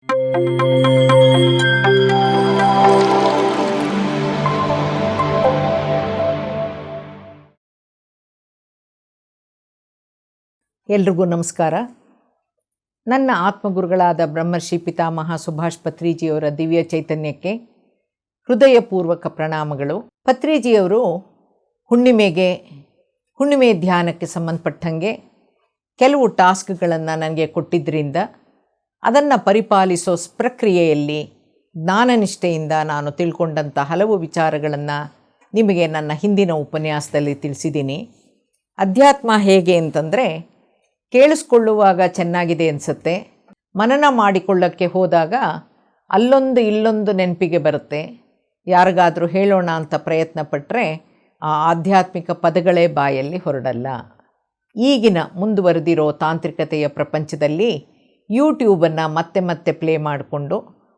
ಎಲ್ರಿಗೂ ನಮಸ್ಕಾರ. ನನ್ನ ಆತ್ಮಗುರುಗಳಾದ ಬ್ರಹ್ಮರ್ಷಿ ಪಿತಾಮಹ ಸುಭಾಷ್ ಪತ್ರಿಜಿಯವರ ದಿವ್ಯ ಚೈತನ್ಯಕ್ಕೆ ಹೃದಯಪೂರ್ವಕ ಪ್ರಣಾಮಗಳು. ಪತ್ರಿಜಿಯವರು ಹುಣ್ಣಿಮೆ ಧ್ಯಾನಕ್ಕೆ ಸಂಬಂಧಪಟ್ಟಂಗೆ ಕೆಲವು ಟಾಸ್ಕ್ಗಳನ್ನು ನನಗೆ ಕೊಟ್ಟಿದ್ದರಿಂದ ಅದನ್ನು ಪರಿಪಾಲಿಸೋ ಪ್ರಕ್ರಿಯೆಯಲ್ಲಿ ಜ್ಞಾನನಿಷ್ಠೆಯಿಂದ ನಾನು ತಿಳ್ಕೊಂಡಂಥ ಹಲವು ವಿಚಾರಗಳನ್ನು ನಿಮಗೆ ನನ್ನ ಹಿಂದಿನ ಉಪನ್ಯಾಸದಲ್ಲಿ ತಿಳಿಸಿದ್ದೀನಿ. ಅಧ್ಯಾತ್ಮ ಹೇಗೆ ಅಂತಂದರೆ, ಕೇಳಿಸ್ಕೊಳ್ಳುವಾಗ ಚೆನ್ನಾಗಿದೆ ಅನಿಸುತ್ತೆ, ಮನನ ಮಾಡಿಕೊಳ್ಳೋಕ್ಕೆ ಹೋದಾಗ ಅಲ್ಲೊಂದು ಇಲ್ಲೊಂದು ನೆನಪಿಗೆ ಬರುತ್ತೆ. ಯಾರಿಗಾದರೂ ಹೇಳೋಣ ಅಂತ ಪ್ರಯತ್ನ ಪಟ್ಟರೆ ಆ ಆಧ್ಯಾತ್ಮಿಕ ಪದಗಳೇ ಬಾಯಲ್ಲಿ ಹೊರಡಲ್ಲ. ಈಗಿನ ಮುಂದುವರೆದಿರೋ ತಾಂತ್ರಿಕತೆಯ ಪ್ರಪಂಚದಲ್ಲಿ ಯೂಟ್ಯೂಬನ್ನು ಮತ್ತೆ ಮತ್ತೆ ಪ್ಲೇ ಮಾಡಿಕೊಂಡು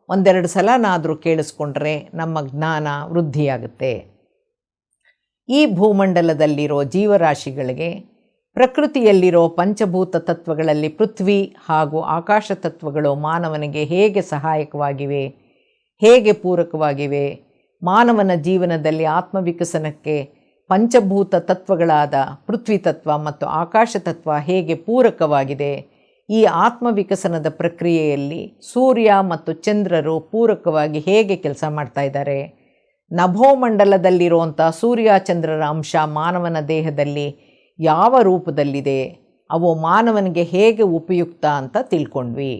ಒಂದೆರಡು ಸಲನಾದರೂ ಕೇಳಿಸ್ಕೊಂಡ್ರೆ ನಮ್ಮ ಜ್ಞಾನ ವೃದ್ಧಿಯಾಗುತ್ತೆ. ಈ ಭೂಮಂಡಲದಲ್ಲಿರೋ ಜೀವರಾಶಿಗಳಿಗೆ ಪ್ರಕೃತಿಯಲ್ಲಿರೋ ಪಂಚಭೂತ ತತ್ವಗಳಲ್ಲಿ ಪೃಥ್ವಿ ಹಾಗೂ ಆಕಾಶ ತತ್ವಗಳು ಮಾನವನಿಗೆ ಹೇಗೆ ಸಹಾಯಕವಾಗಿವೆ, ಹೇಗೆ ಪೂರಕವಾಗಿವೆ, ಮಾನವನ ಜೀವನದಲ್ಲಿ ಆತ್ಮವಿಕಸನಕ್ಕೆ ಪಂಚಭೂತ ತತ್ವಗಳಾದ ಪೃಥ್ವಿ ತತ್ವ ಮತ್ತು ಆಕಾಶ ತತ್ವ ಹೇಗೆ ಪೂರಕವಾಗಿದೆ, ಈ ಆತ್ಮವಿಕಸನದ ಪ್ರಕ್ರಿಯೆಯಲ್ಲಿ ಸೂರ್ಯ ಮತ್ತು ಚಂದ್ರರು ಪೂರಕವಾಗಿ ಹೇಗೆ ಕೆಲಸ ಮಾಡ್ತಾ ಇದ್ದಾರೆ, ನಭೋಮಂಡಲದಲ್ಲಿರುವಂಥ ಸೂರ್ಯ ಚಂದ್ರರ ಅಂಶ ಮಾನವನ ದೇಹದಲ್ಲಿ ಯಾವ ರೂಪದಲ್ಲಿದೆ, ಅವು ಮಾನವನಿಗೆ ಹೇಗೆ ಉಪಯುಕ್ತ ಅಂತ ತಿಳ್ಕೊಂಡ್ವಿ.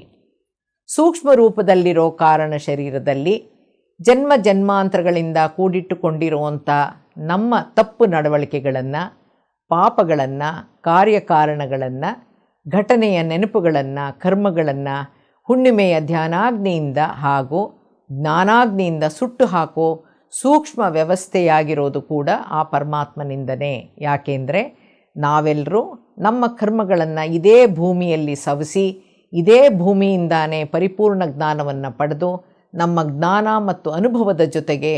ಸೂಕ್ಷ್ಮ ರೂಪದಲ್ಲಿರೋ ಕಾರಣ ಶರೀರದಲ್ಲಿ ಜನ್ಮಾಂತರಗಳಿಂದ ಕೂಡಿಟ್ಟುಕೊಂಡಿರುವಂಥ ನಮ್ಮ ತಪ್ಪು ನಡವಳಿಕೆಗಳನ್ನು, ಪಾಪಗಳನ್ನು, ಕಾರ್ಯಕಾರಣಗಳನ್ನು, ಘಟನೆಯ ನೆನಪುಗಳನ್ನು, ಕರ್ಮಗಳನ್ನು ಹುಣ್ಣಿಮೆಯ ಧ್ಯಾನಾಗ್ನಿಯಿಂದ ಹಾಗೂ ಜ್ಞಾನಾಗ್ನಿಯಿಂದ ಸುಟ್ಟು ಹಾಕೋ ಸೂಕ್ಷ್ಮ ವ್ಯವಸ್ಥೆಯಾಗಿರೋದು ಕೂಡ ಆ ಪರಮಾತ್ಮನಿಂದನೇ. ಯಾಕೆಂದರೆ ನಾವೆಲ್ಲರೂ ನಮ್ಮ ಕರ್ಮಗಳನ್ನು ಇದೇ ಭೂಮಿಯಲ್ಲಿ ಸವಸಿ ಇದೇ ಭೂಮಿಯಿಂದಾನೇ ಪರಿಪೂರ್ಣ ಜ್ಞಾನವನ್ನು ಪಡೆದು ನಮ್ಮ ಜ್ಞಾನ ಮತ್ತು ಅನುಭವದ ಜೊತೆಗೆ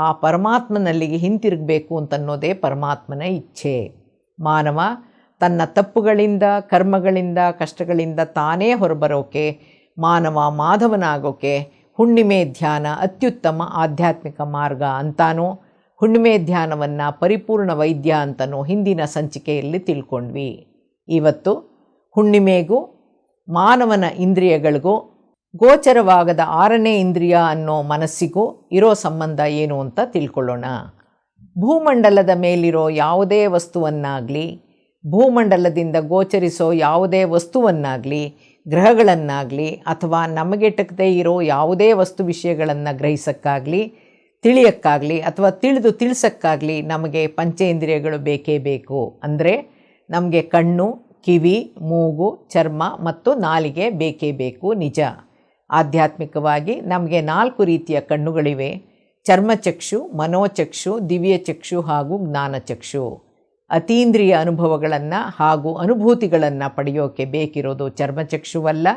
ಆ ಪರಮಾತ್ಮನಲ್ಲಿಗೆ ಹಿಂತಿರುಗಬೇಕು ಅಂತನ್ನೋದೇ ಪರಮಾತ್ಮನ ಇಚ್ಛೆ. ಮಾನವ ತನ್ನ ತಪ್ಪುಗಳಿಂದ, ಕರ್ಮಗಳಿಂದ, ಕಷ್ಟಗಳಿಂದ ತಾನೇ ಹೊರಬರೋಕೆ, ಮಾನವ ಮಾಧವನಾಗೋಕೆ ಹುಣ್ಣಿಮೆ ಧ್ಯಾನ ಅತ್ಯುತ್ತಮ ಆಧ್ಯಾತ್ಮಿಕ ಮಾರ್ಗ ಅಂತಾನೂ, ಹುಣ್ಣಿಮೆ ಧ್ಯಾನವನ್ನು ಪರಿಪೂರ್ಣ ವೈದ್ಯ ಅಂತನೂ ಹಿಂದಿನ ಸಂಚಿಕೆಯಲ್ಲಿ ತಿಳ್ಕೊಂಡ್ವಿ. ಇವತ್ತು ಹುಣ್ಣಿಮೆಗೂ ಮಾನವನ ಇಂದ್ರಿಯಗಳಿಗೂ ಗೋಚರವಾಗದ 6ನೇ ಇಂದ್ರಿಯ ಅನ್ನೋ ಮನಸ್ಸಿಗೂ ಇರೋ ಸಂಬಂಧ ಏನು ಅಂತ ತಿಳ್ಕೊಳ್ಳೋಣ. ಭೂಮಂಡಲದ ಮೇಲಿರೋ ಯಾವುದೇ ವಸ್ತುವನ್ನಾಗಲಿ, ಭೂಮಂಡಲದಿಂದ ಗೋಚರಿಸೋ ಯಾವುದೇ ವಸ್ತುವನ್ನಾಗಲಿ, ಗ್ರಹಗಳನ್ನಾಗಲಿ ಅಥವಾ ನಮಗೆಟಕದೇ ಇರೋ ಯಾವುದೇ ವಸ್ತು ವಿಷಯಗಳನ್ನು ಗ್ರಹಿಸೋಕ್ಕಾಗಲಿ, ತಿಳಿಯೋಕ್ಕಾಗಲಿ ಅಥವಾ ತಿಳಿಸೋಕ್ಕಾಗಲಿ ನಮಗೆ ಪಂಚೇಂದ್ರಿಯಗಳು ಬೇಕೇ ಬೇಕು. ಅಂದರೆ ನಮಗೆ ಕಣ್ಣು, ಕಿವಿ, ಮೂಗು, ಚರ್ಮ ಮತ್ತು ನಾಲಿಗೆ ಬೇಕೇ ಬೇಕು. ನಿಜ. ಆಧ್ಯಾತ್ಮಿಕವಾಗಿ ನಮಗೆ 4 ರೀತಿಯ ಕಣ್ಣುಗಳಿವೆ: ಚರ್ಮಚಕ್ಷು, ಮನೋಚಕ್ಷು, ದಿವ್ಯಚಕ್ಷು ಹಾಗೂ ಜ್ಞಾನಚಕ್ಷು. ಅತೀಂದ್ರಿಯ ಅನುಭವಗಳನ್ನು ಹಾಗೂ ಅನುಭೂತಿಗಳನ್ನು ಪಡೆಯೋಕೆ ಬೇಕಿರೋದು ಚರ್ಮಚಕ್ಷುವಲ್ಲ,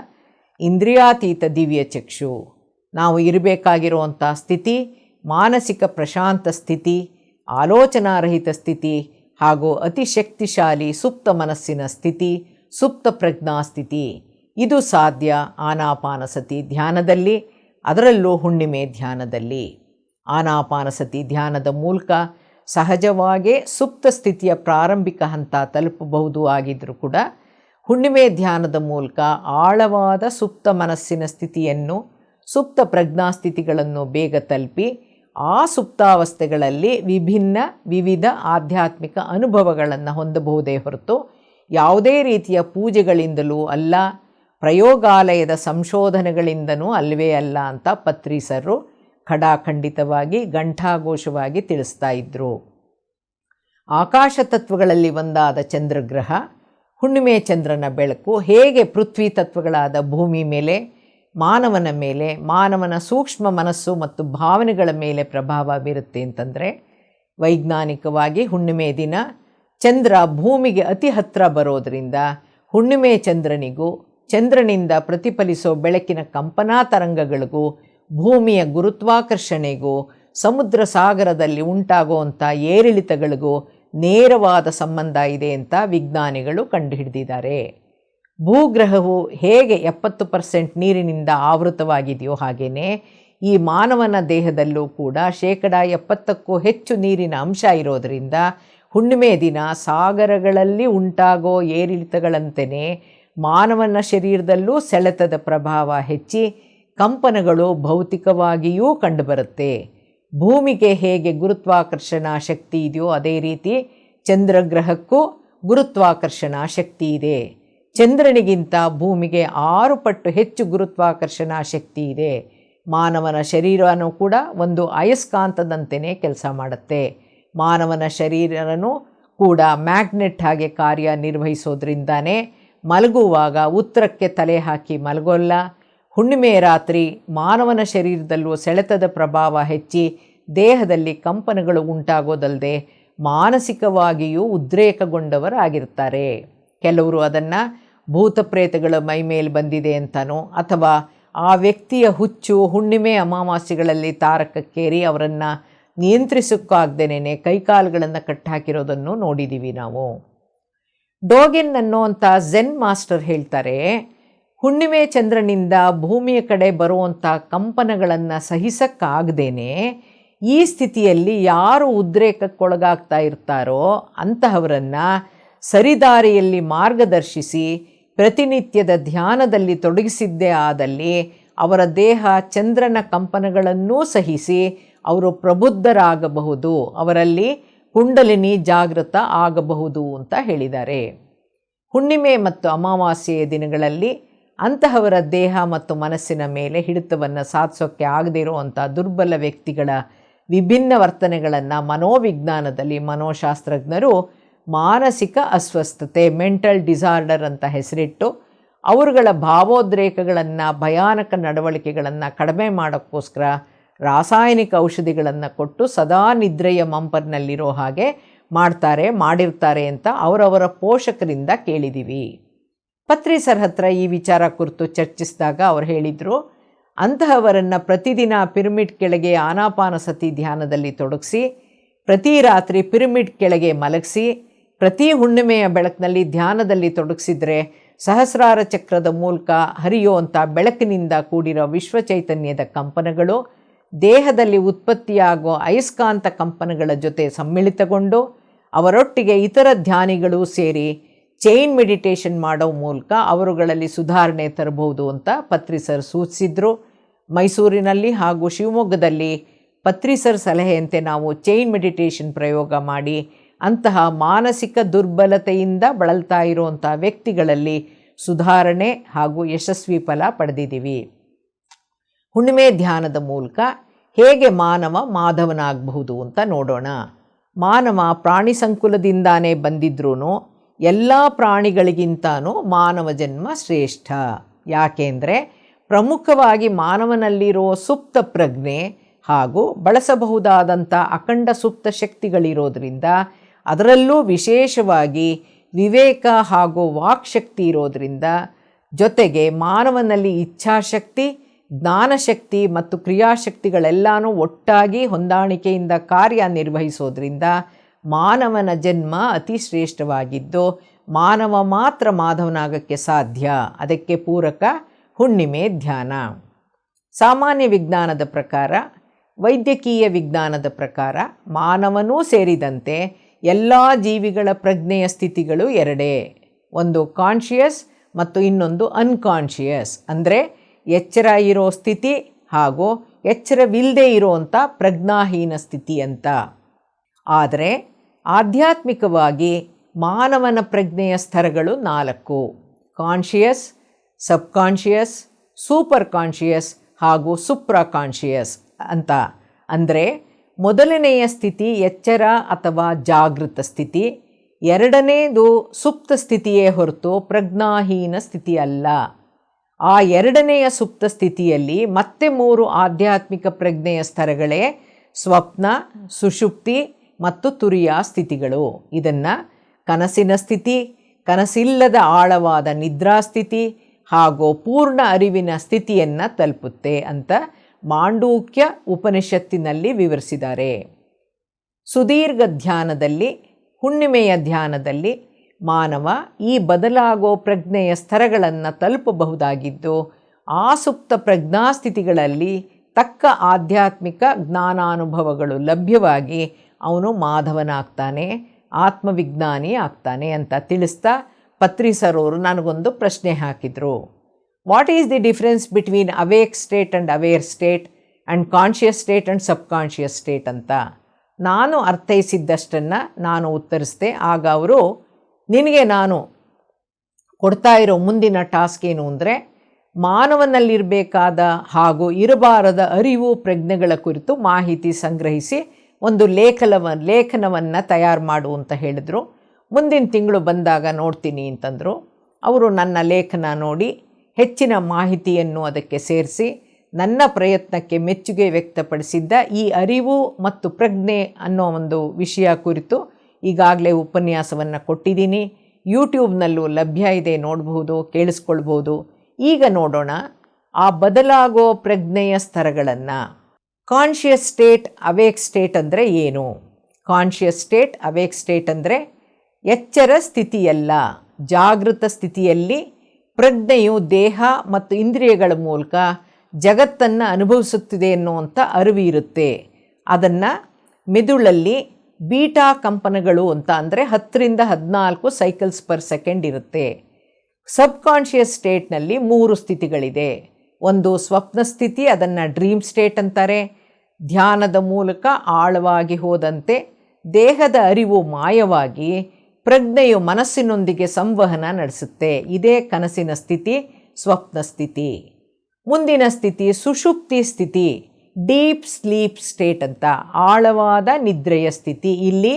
ಇಂದ್ರಿಯಾತೀತ ದಿವ್ಯಚಕ್ಷು. ನಾವು ಇರಬೇಕಾಗಿರುವಂಥ ಸ್ಥಿತಿ ಮಾನಸಿಕ ಪ್ರಶಾಂತ ಸ್ಥಿತಿ, ಆಲೋಚನಾರಹಿತ ಸ್ಥಿತಿ ಹಾಗೂ ಅತಿಶಕ್ತಿಶಾಲಿ ಸುಪ್ತ ಮನಸ್ಸಿನ ಸ್ಥಿತಿ, ಸುಪ್ತ ಪ್ರಜ್ಞಾ ಸ್ಥಿತಿ. ಇದು ಸಾಧ್ಯ ಆನಾಪಾನಸತಿ ಧ್ಯಾನದಲ್ಲಿ, ಅದರಲ್ಲೂ ಹುಣ್ಣಿಮೆ ಧ್ಯಾನದಲ್ಲಿ. ಆನಾಪಾನಸತಿ ಧ್ಯಾನದ ಮೂಲಕ ಸಹಜವಾಗೇ ಸುಪ್ತ ಸ್ಥಿತಿಯ ಪ್ರಾರಂಭಿಕ ಹಂತ ತಲುಪಬಹುದು. ಆಗಿದ್ದರೂ ಕೂಡ ಹುಣ್ಣಿಮೆ ಧ್ಯಾನದ ಮೂಲಕ ಆಳವಾದ ಸುಪ್ತ ಮನಸ್ಸಿನ ಸ್ಥಿತಿಯನ್ನು, ಸುಪ್ತ ಪ್ರಜ್ಞಾಸ್ಥಿತಿಗಳನ್ನು ಬೇಗ ತಲುಪಿ ಆ ಸುಪ್ತಾವಸ್ಥೆಗಳಲ್ಲಿ ವಿವಿಧ ಆಧ್ಯಾತ್ಮಿಕ ಅನುಭವಗಳನ್ನು ಹೊಂದಬಹುದೇ ಹೊರತು ಯಾವುದೇ ರೀತಿಯ ಪೂಜೆಗಳಿಂದಲೂ ಅಲ್ಲ, ಪ್ರಯೋಗಾಲಯದ ಸಂಶೋಧನೆಗಳಿಂದನೂ ಅಲ್ಲವೇ ಅಲ್ಲ ಅಂತ ಪತ್ರಿಸರು ಖಡಾಖಂಡಿತವಾಗಿ ಘಂಟಾಘೋಷವಾಗಿ ತಿಳಿಸ್ತಾ ಇದ್ದರು. ಆಕಾಶ ತತ್ವಗಳಲ್ಲಿ ಒಂದಾದ ಚಂದ್ರಗ್ರಹ, ಹುಣ್ಣಿಮೆ ಚಂದ್ರನ ಬೆಳಕು ಹೇಗೆ ಪೃಥ್ವಿ ತತ್ವಗಳಾದ ಭೂಮಿ ಮೇಲೆ, ಮಾನವನ ಮೇಲೆ, ಮಾನವನ ಸೂಕ್ಷ್ಮ ಮನಸ್ಸು ಮತ್ತು ಭಾವನೆಗಳ ಮೇಲೆ ಪ್ರಭಾವ ಬೀರುತ್ತೆ ಅಂತಂದರೆ, ವೈಜ್ಞಾನಿಕವಾಗಿ ಹುಣ್ಣಿಮೆ ದಿನ ಚಂದ್ರ ಭೂಮಿಗೆ ಅತಿ ಹತ್ತಿರ ಬರೋದರಿಂದ ಹುಣ್ಣಿಮೆ ಚಂದ್ರನಿಗೂ ಚಂದ್ರನಿಂದ ಪ್ರತಿಫಲಿಸೋ ಬೆಳಕಿನ ಕಂಪನಾ ತರಂಗಗಳಿಗೂ ಭೂಮಿಯ ಗುರುತ್ವಾಕರ್ಷಣೆಗೂ ಸಮುದ್ರ ಸಾಗರದಲ್ಲಿ ಉಂಟಾಗುವಂಥ ಏರಿಳಿತಗಳಿಗೂ ನೇರವಾದ ಸಂಬಂಧ ಇದೆ ಅಂತ ವಿಜ್ಞಾನಿಗಳು ಕಂಡುಹಿಡಿದಿದ್ದಾರೆ. ಭೂಗ್ರಹವು ಹೇಗೆ 70% ನೀರಿನಿಂದ ಆವೃತವಾಗಿದೆಯೋ ಹಾಗೆಯೇ ಈ ಮಾನವನ ದೇಹದಲ್ಲೂ ಕೂಡ 70%ಕ್ಕೂ ಹೆಚ್ಚು ನೀರಿನ ಅಂಶ ಇರೋದರಿಂದ ಹುಣ್ಣಿಮೆ ದಿನ ಸಾಗರಗಳಲ್ಲಿ ಉಂಟಾಗೋ ಏರಿಳಿತಗಳಂತೆಯೇ ಮಾನವನ ಶರೀರದಲ್ಲೂ ಸೆಳೆತದ ಪ್ರಭಾವ ಹೆಚ್ಚಿ ಕಂಪನಗಳು ಭೌತಿಕವಾಗಿಯೂ ಕಂಡುಬರುತ್ತೆ. ಭೂಮಿಗೆ ಹೇಗೆ ಗುರುತ್ವಾಕರ್ಷಣಾ ಶಕ್ತಿ ಇದೆಯೋ ಅದೇ ರೀತಿ ಚಂದ್ರಗ್ರಹಕ್ಕೂ ಗುರುತ್ವಾಕರ್ಷಣಾ ಶಕ್ತಿ ಇದೆ. ಚಂದ್ರನಿಗಿಂತ ಭೂಮಿಗೆ 6 ಪಟ್ಟು ಹೆಚ್ಚು ಗುರುತ್ವಾಕರ್ಷಣಾ ಶಕ್ತಿ ಇದೆ. ಮಾನವನ ಶರೀರನೂ ಕೂಡ ಒಂದು ಅಯಸ್ಕಾಂತದಂತೆಯೇ ಕೆಲಸ ಮಾಡುತ್ತೆ. ಮಾನವನ ಶರೀರನೂ ಕೂಡ ಮ್ಯಾಗ್ನೆಟ್ ಹಾಗೆ ಕಾರ್ಯನಿರ್ವಹಿಸೋದ್ರಿಂದಾನೇ ಮಲಗುವಾಗ ಉತ್ತರಕ್ಕೆ ತಲೆ ಹಾಕಿ ಮಲಗೋಲ್ಲ. ಹುಣ್ಣಿಮೆ ರಾತ್ರಿ ಮಾನವನ ಶರೀರದಲ್ಲೂ ಸೆಳೆತದ ಪ್ರಭಾವ ಹೆಚ್ಚಿ ದೇಹದಲ್ಲಿ ಕಂಪನಗಳು ಉಂಟಾಗೋದಲ್ಲದೆ ಮಾನಸಿಕವಾಗಿಯೂ ಉದ್ರೇಕಗೊಂಡವರಾಗಿರ್ತಾರೆ. ಕೆಲವರು ಅದನ್ನು ಭೂತ ಪ್ರೇತಗಳ ಮೈ ಮೇಲೆ ಬಂದಿದೆ ಅಂತನೋ ಅಥವಾ ಆ ವ್ಯಕ್ತಿಯ ಹುಚ್ಚು ಹುಣ್ಣಿಮೆ ಅಮಾವಾಸ್ಯೆಗಳಲ್ಲಿ ತಾರಕಕ್ಕೇರಿ ಅವರನ್ನು ನಿಯಂತ್ರಿಸೋಕ್ಕಾಗ್ದೇನೆ ಕೈಕಾಲುಗಳನ್ನು ಕಟ್ಟಾಕಿರೋದನ್ನು ನೋಡಿದ್ದೀವಿ ನಾವು. ಡೋಗೆನ್ ಅನ್ನೋವಂಥ ಝೆನ್ ಮಾಸ್ಟರ್ ಹೇಳ್ತಾರೆ, ಹುಣ್ಣಿಮೆ ಚಂದ್ರನಿಂದ ಭೂಮಿಯ ಕಡೆ ಬರುವಂಥ ಕಂಪನಗಳನ್ನು ಸಹಿಸಕ್ಕಾಗ್ದೇನೆ ಈ ಸ್ಥಿತಿಯಲ್ಲಿ ಯಾರು ಉದ್ರೇಕಕ್ಕೊಳಗಾಗ್ತಾ ಇರ್ತಾರೋ ಅಂತಹವರನ್ನು ಸರಿದಾರಿಯಲ್ಲಿ ಮಾರ್ಗದರ್ಶಿಸಿ ಪ್ರತಿನಿತ್ಯದ ಧ್ಯಾನದಲ್ಲಿ ತೊಡಗಿಸಿದ್ದೇ ಆದಲ್ಲಿ ಅವರ ದೇಹ ಚಂದ್ರನ ಕಂಪನಗಳನ್ನೂ ಸಹಿಸಿ ಅವರು ಪ್ರಬುದ್ಧರಾಗಬಹುದು, ಅವರಲ್ಲಿ ಕುಂಡಲಿನಿ ಜಾಗೃತ ಆಗಬಹುದು ಅಂತ ಹೇಳಿದ್ದಾರೆ. ಹುಣ್ಣಿಮೆ ಮತ್ತು ಅಮಾವಾಸ್ಯೆಯ ದಿನಗಳಲ್ಲಿ ಅಂತಹವರ ದೇಹ ಮತ್ತು ಮನಸ್ಸಿನ ಮೇಲೆ ಹಿಡಿತವನ್ನು ಸಾಧಿಸೋಕ್ಕೆ ಆಗದೇ ಇರುವಂಥ ದುರ್ಬಲ ವ್ಯಕ್ತಿಗಳ ವಿಭಿನ್ನ ವರ್ತನೆಗಳನ್ನು ಮನೋವಿಜ್ಞಾನದಲ್ಲಿ ಮನೋಶಾಸ್ತ್ರಜ್ಞರು ಮಾನಸಿಕ ಅಸ್ವಸ್ಥತೆ ಮೆಂಟಲ್ ಡಿಸಾರ್ಡರ್ ಅಂತ ಹೆಸರಿಟ್ಟು ಅವರುಗಳ ಭಾವೋದ್ರೇಕಗಳನ್ನು ಭಯಾನಕ ನಡವಳಿಕೆಗಳನ್ನು ಕಡಿಮೆ ಮಾಡೋಕ್ಕೋಸ್ಕರ ರಾಸಾಯನಿಕ ಔಷಧಿಗಳನ್ನು ಕೊಟ್ಟು ಸದಾ ನಿದ್ರೆಯ ಮಂಪರ್ನಲ್ಲಿರೋ ಹಾಗೆ ಮಾಡಿರ್ತಾರೆ ಅಂತ ಅವರವರ ಪೋಷಕರಿಂದ ಕೇಳಿದ್ದೀವಿ. ಪತ್ರಿ ಸರ್ ಹತ್ರ ಈ ವಿಚಾರ ಕುರಿತು ಚರ್ಚಿಸಿದಾಗ ಅವ್ರು ಹೇಳಿದರು, ಅಂತಹವರನ್ನು ಪ್ರತಿದಿನ ಪಿರಮಿಡ್ ಕೆಳಗೆ ಆನಾಪಾನಸತಿ ಧ್ಯಾನದಲ್ಲಿ ತೊಡಗಿಸಿ, ಪ್ರತಿ ರಾತ್ರಿ ಪಿರಮಿಡ್ ಕೆಳಗೆ ಮಲಗಿಸಿ, ಪ್ರತಿ ಹುಣ್ಣಿಮೆಯ ಬೆಳಕಿನಲ್ಲಿ ಧ್ಯಾನದಲ್ಲಿ ತೊಡಗಿಸಿದ್ರೆ ಸಹಸ್ರಾರ ಚಕ್ರದ ಮೂಲಕ ಹರಿಯುವಂಥ ಬೆಳಕಿನಿಂದ ಕೂಡಿರೋ ವಿಶ್ವಚೈತನ್ಯದ ಕಂಪನಗಳು ದೇಹದಲ್ಲಿ ಉತ್ಪತ್ತಿಯಾಗೋ ಅಯಸ್ಕಾಂತ ಕಂಪನಗಳ ಜೊತೆ ಸಮ್ಮಿಳಿತಗೊಂಡು ಅವರೊಟ್ಟಿಗೆ ಇತರ ಧ್ಯಾನಿಗಳು ಸೇರಿ ಚೈನ್ ಮೆಡಿಟೇಷನ್ ಮಾಡೋ ಮೂಲಕ ಅವರುಗಳಲ್ಲಿ ಸುಧಾರಣೆ ತರಬಹುದು ಅಂತ ಪತ್ರಿ ಸರ್ ಸೂಚಿಸಿದ್ರು. ಮೈಸೂರಿನಲ್ಲಿ ಹಾಗೂ ಶಿವಮೊಗ್ಗದಲ್ಲಿ ಪತ್ರಿ ಸರ್ ಸಲಹೆಯಂತೆ ನಾವು ಚೈನ್ ಮೆಡಿಟೇಷನ್ ಪ್ರಯೋಗ ಮಾಡಿ ಅಂತಹ ಮಾನಸಿಕ ದುರ್ಬಲತೆಯಿಂದ ಬಳಲ್ತಾ ಇರುವಂಥ ವ್ಯಕ್ತಿಗಳಲ್ಲಿ ಸುಧಾರಣೆ ಹಾಗೂ ಯಶಸ್ವಿ ಫಲ ಪಡೆದಿದ್ದೀವಿ. ಹುಣ್ಣಿಮೆ ಧ್ಯಾನದ ಮೂಲಕ ಹೇಗೆ ಮಾನವ ಮಾಧವನಾಗಬಹುದು ಅಂತ ನೋಡೋಣ. ಮಾನವ ಪ್ರಾಣಿ ಸಂಕುಲದಿಂದಾನೇ ಬಂದಿದ್ರೂ ಎಲ್ಲ ಪ್ರಾಣಿಗಳಿಗಿಂತನೂ ಮಾನವ ಜನ್ಮ ಶ್ರೇಷ್ಠ. ಯಾಕೆಂದರೆ ಪ್ರಮುಖವಾಗಿ ಮಾನವನಲ್ಲಿರೋ ಸುಪ್ತ ಪ್ರಜ್ಞೆ ಹಾಗೂ ಬಳಸಬಹುದಾದಂಥ ಅಖಂಡ ಸುಪ್ತ ಶಕ್ತಿಗಳಿರೋದ್ರಿಂದ, ಅದರಲ್ಲೂ ವಿಶೇಷವಾಗಿ ವಿವೇಕ ಹಾಗೂ ವಾಕ್ಶಕ್ತಿ ಇರೋದರಿಂದ, ಜೊತೆಗೆ ಮಾನವನಲ್ಲಿ ಇಚ್ಛಾಶಕ್ತಿ, ಜ್ಞಾನಶಕ್ತಿ ಮತ್ತು ಕ್ರಿಯಾಶಕ್ತಿಗಳೆಲ್ಲನೂ ಒಟ್ಟಾಗಿ ಹೊಂದಾಣಿಕೆಯಿಂದ ಕಾರ್ಯನಿರ್ವಹಿಸೋದ್ರಿಂದ ಮಾನವನ ಜನ್ಮ ಅತಿ ಶ್ರೇಷ್ಠವಾಗಿದ್ದು ಮಾನವ ಮಾತ್ರ ಮಾಧವನಾಗಕ್ಕೆ ಸಾಧ್ಯ. ಅದಕ್ಕೆ ಪೂರಕ ಹುಣ್ಣಿಮೆ ಧ್ಯಾನ. ಸಾಮಾನ್ಯ ವಿಜ್ಞಾನದ ಪ್ರಕಾರ, ವೈದ್ಯಕೀಯ ವಿಜ್ಞಾನದ ಪ್ರಕಾರ ಮಾನವನೂ ಸೇರಿದಂತೆ ಎಲ್ಲ ಜೀವಿಗಳ ಪ್ರಜ್ಞೆಯ ಸ್ಥಿತಿಗಳು ಎರಡೇ. ಒಂದು ಕಾನ್ಷಿಯಸ್ ಮತ್ತು ಇನ್ನೊಂದು ಅನ್ಕಾನ್ಷಿಯಸ್, ಅಂದರೆ ಎಚ್ಚರ ಇರೋ ಸ್ಥಿತಿ ಹಾಗೂ ಎಚ್ಚರವಿಲ್ಲದೆ ಇರೋವಂಥ ಪ್ರಜ್ಞಾಹೀನ ಸ್ಥಿತಿ ಅಂತ. ಆದರೆ ಆಧ್ಯಾತ್ಮಿಕವಾಗಿ ಮಾನವನ ಪ್ರಜ್ಞೆಯ ಸ್ತರಗಳು 4: ಕಾನ್ಷಿಯಸ್, ಸಬ್ಕಾನ್ಷಿಯಸ್, ಸೂಪರ್ ಕಾನ್ಷಿಯಸ್ ಹಾಗೂ ಸುಪ್ರಾಕಾನ್ಷಿಯಸ್ ಅಂತ. ಅಂದರೆ ಮೊದಲನೆಯ ಸ್ಥಿತಿ ಎಚ್ಚರ ಅಥವಾ ಜಾಗೃತ ಸ್ಥಿತಿ, ಎರಡನೇದು ಸುಪ್ತ ಸ್ಥಿತಿಯೇ ಹೊರತು ಪ್ರಜ್ಞಾಹೀನ ಸ್ಥಿತಿ ಅಲ್ಲ. ಆ ಎರಡನೆಯ ಸುಪ್ತ ಸ್ಥಿತಿಯಲ್ಲಿ ಮತ್ತೆ 3 ಆಧ್ಯಾತ್ಮಿಕ ಪ್ರಜ್ಞೆಯ ಸ್ತರಗಳೇ ಸ್ವಪ್ನ, ಸುಷುಪ್ತಿ ಮತ್ತು ತುರಿಯ ಸ್ಥಿತಿಗಳು. ಇದನ್ನು ಕನಸಿನ ಸ್ಥಿತಿ, ಕನಸಿಲ್ಲದ ಆಳವಾದ ನಿದ್ರಾಸ್ಥಿತಿ ಹಾಗೂ ಪೂರ್ಣ ಅರಿವಿನ ಸ್ಥಿತಿಯನ್ನು ತಲುಪುತ್ತೆ ಅಂತ ಮಾಂಡೂಕ್ಯ ಉಪನಿಷತ್ತಿನಲ್ಲಿ ವಿವರಿಸಿದ್ದಾರೆ. ಸುದೀರ್ಘ ಧ್ಯಾನದಲ್ಲಿ, ಹುಣ್ಣಿಮೆಯ ಧ್ಯಾನದಲ್ಲಿ ಮಾನವ ಈ ಬದಲಾಗೋ ಪ್ರಜ್ಞೆಯ ಸ್ತರಗಳನ್ನು ತಲುಪಬಹುದಾಗಿದ್ದು ಆ ಸುಪ್ತ ಪ್ರಜ್ಞಾಸ್ಥಿತಿಗಳಲ್ಲಿ ತಕ್ಕ ಆಧ್ಯಾತ್ಮಿಕ ಜ್ಞಾನಾನುಭವಗಳು ಲಭ್ಯವಾಗಿ ಅವನು ಮಾಧವನಾಗ್ತಾನೆ, ಆತ್ಮವಿಜ್ಞಾನಿ ಆಗ್ತಾನೆ ಅಂತ ತಿಳಿಸ್ತಾ ಪತ್ರಿ ಸರ್ ಅವರು ನನಗೊಂದು ಪ್ರಶ್ನೆ ಹಾಕಿದರು. What is the difference between awake state and aware state and conscious state and subconscious state ಅಂತ. ನಾನು ಅರ್ಥೈಸಿದ್ದಷ್ಟನ್ನು ನಾನು ಉತ್ತರಿಸಿದೆ. ಆಗ ಅವರು, ನಿನಗೆ ನಾನು ಕೊಡ್ತಾ ಇರೋ ಮುಂದಿನ ಟಾಸ್ಕ್ ಏನು ಅಂದರೆ, ಮಾನವನಲ್ಲಿರಬೇಕಾದ ಹಾಗೂ ಇರಬಾರದ ಅರಿವು ಪ್ರಜ್ಞೆಗಳ ಕುರಿತು ಮಾಹಿತಿ ಸಂಗ್ರಹಿಸಿ ಒಂದು ಲೇಖನವನ್ನು ತಯಾರು ಮಾಡು ಅಂತ ಹೇಳಿದರು. ಮುಂದಿನ ತಿಂಗಳು ಬಂದಾಗ ನೋಡ್ತೀನಿ ಅಂತಂದರು. ಅವರು ನನ್ನ ಲೇಖನ ನೋಡಿ ಹೆಚ್ಚಿನ ಮಾಹಿತಿಯನ್ನು ಅದಕ್ಕೆ ಸೇರಿಸಿ ನನ್ನ ಪ್ರಯತ್ನಕ್ಕೆ ಮೆಚ್ಚುಗೆ ವ್ಯಕ್ತಪಡಿಸಿದ್ದ ಈ ಅರಿವು ಮತ್ತು ಪ್ರಜ್ಞೆ ಅನ್ನೋ ಒಂದು ವಿಷಯ ಕುರಿತು ಈಗಾಗಲೇ ಉಪನ್ಯಾಸವನ್ನು ಕೊಟ್ಟಿದ್ದೀನಿ. ಯೂಟ್ಯೂಬ್ನಲ್ಲೂ ಲಭ್ಯ ಇದೆ, ನೋಡಬಹುದು, ಕೇಳಿಸ್ಕೊಳ್ಬೋದು. ಈಗ ನೋಡೋಣ ಆ ಬದಲಾಗೋ ಪ್ರಜ್ಞೆಯ ಸ್ತರಗಳನ್ನು. ಕಾನ್ಷಿಯಸ್ ಸ್ಟೇಟ್, ಅವೇಕ್ ಸ್ಟೇಟ್ ಅಂದರೆ ಏನು? ಕಾನ್ಷಿಯಸ್ ಸ್ಟೇಟ್, ಅವೇಕ್ ಸ್ಟೇಟ್ ಅಂದರೆ ಎಚ್ಚರ ಸ್ಥಿತಿಯಲ್ಲ, ಜಾಗೃತ ಸ್ಥಿತಿಯಲ್ಲಿ ಪ್ರಜ್ಞೆಯು ದೇಹ ಮತ್ತು ಇಂದ್ರಿಯಗಳ ಮೂಲಕ ಜಗತ್ತನ್ನು ಅನುಭವಿಸುತ್ತಿದೆ ಅನ್ನುವಂಥ ಅರಿವು ಇರುತ್ತೆ. ಅದನ್ನು ಮೆದುಳಲ್ಲಿ ಬೀಟಾ ಕಂಪನಗಳು ಅಂತ ಅಂದರೆ 10ರಿಂದ 14 ಸೈಕಲ್ಸ್ ಪರ್ ಸೆಕೆಂಡ್ ಇರುತ್ತೆ. ಸಬ್ಕಾನ್ಷಿಯಸ್ ಸ್ಟೇಟ್ನಲ್ಲಿ 3 ಸ್ಥಿತಿಗಳಿದೆ. ಒಂದು ಸ್ವಪ್ನ ಸ್ಥಿತಿ, ಅದನ್ನು ಡ್ರೀಮ್ ಸ್ಟೇಟ್ ಅಂತಾರೆ. ಧ್ಯಾನದ ಮೂಲಕ ಆಳವಾಗಿ ಹೋದಂತೆ ದೇಹದ ಅರಿವು ಮಾಯವಾಗಿ ಪ್ರಜ್ಞೆಯು ಮನಸ್ಸಿನೊಂದಿಗೆ ಸಂವಹನ ನಡೆಸುತ್ತೆ. ಇದೇ ಕನಸಿನ ಸ್ಥಿತಿ, ಸ್ವಪ್ನ ಸ್ಥಿತಿ. ಮುಂದಿನ ಸ್ಥಿತಿ ಸುಷುಪ್ತಿ ಸ್ಥಿತಿ, ಡೀಪ್ ಸ್ಲೀಪ್ ಸ್ಟೇಟ್ ಅಂತ, ಆಳವಾದ ನಿದ್ರೆಯ ಸ್ಥಿತಿ. ಇಲ್ಲಿ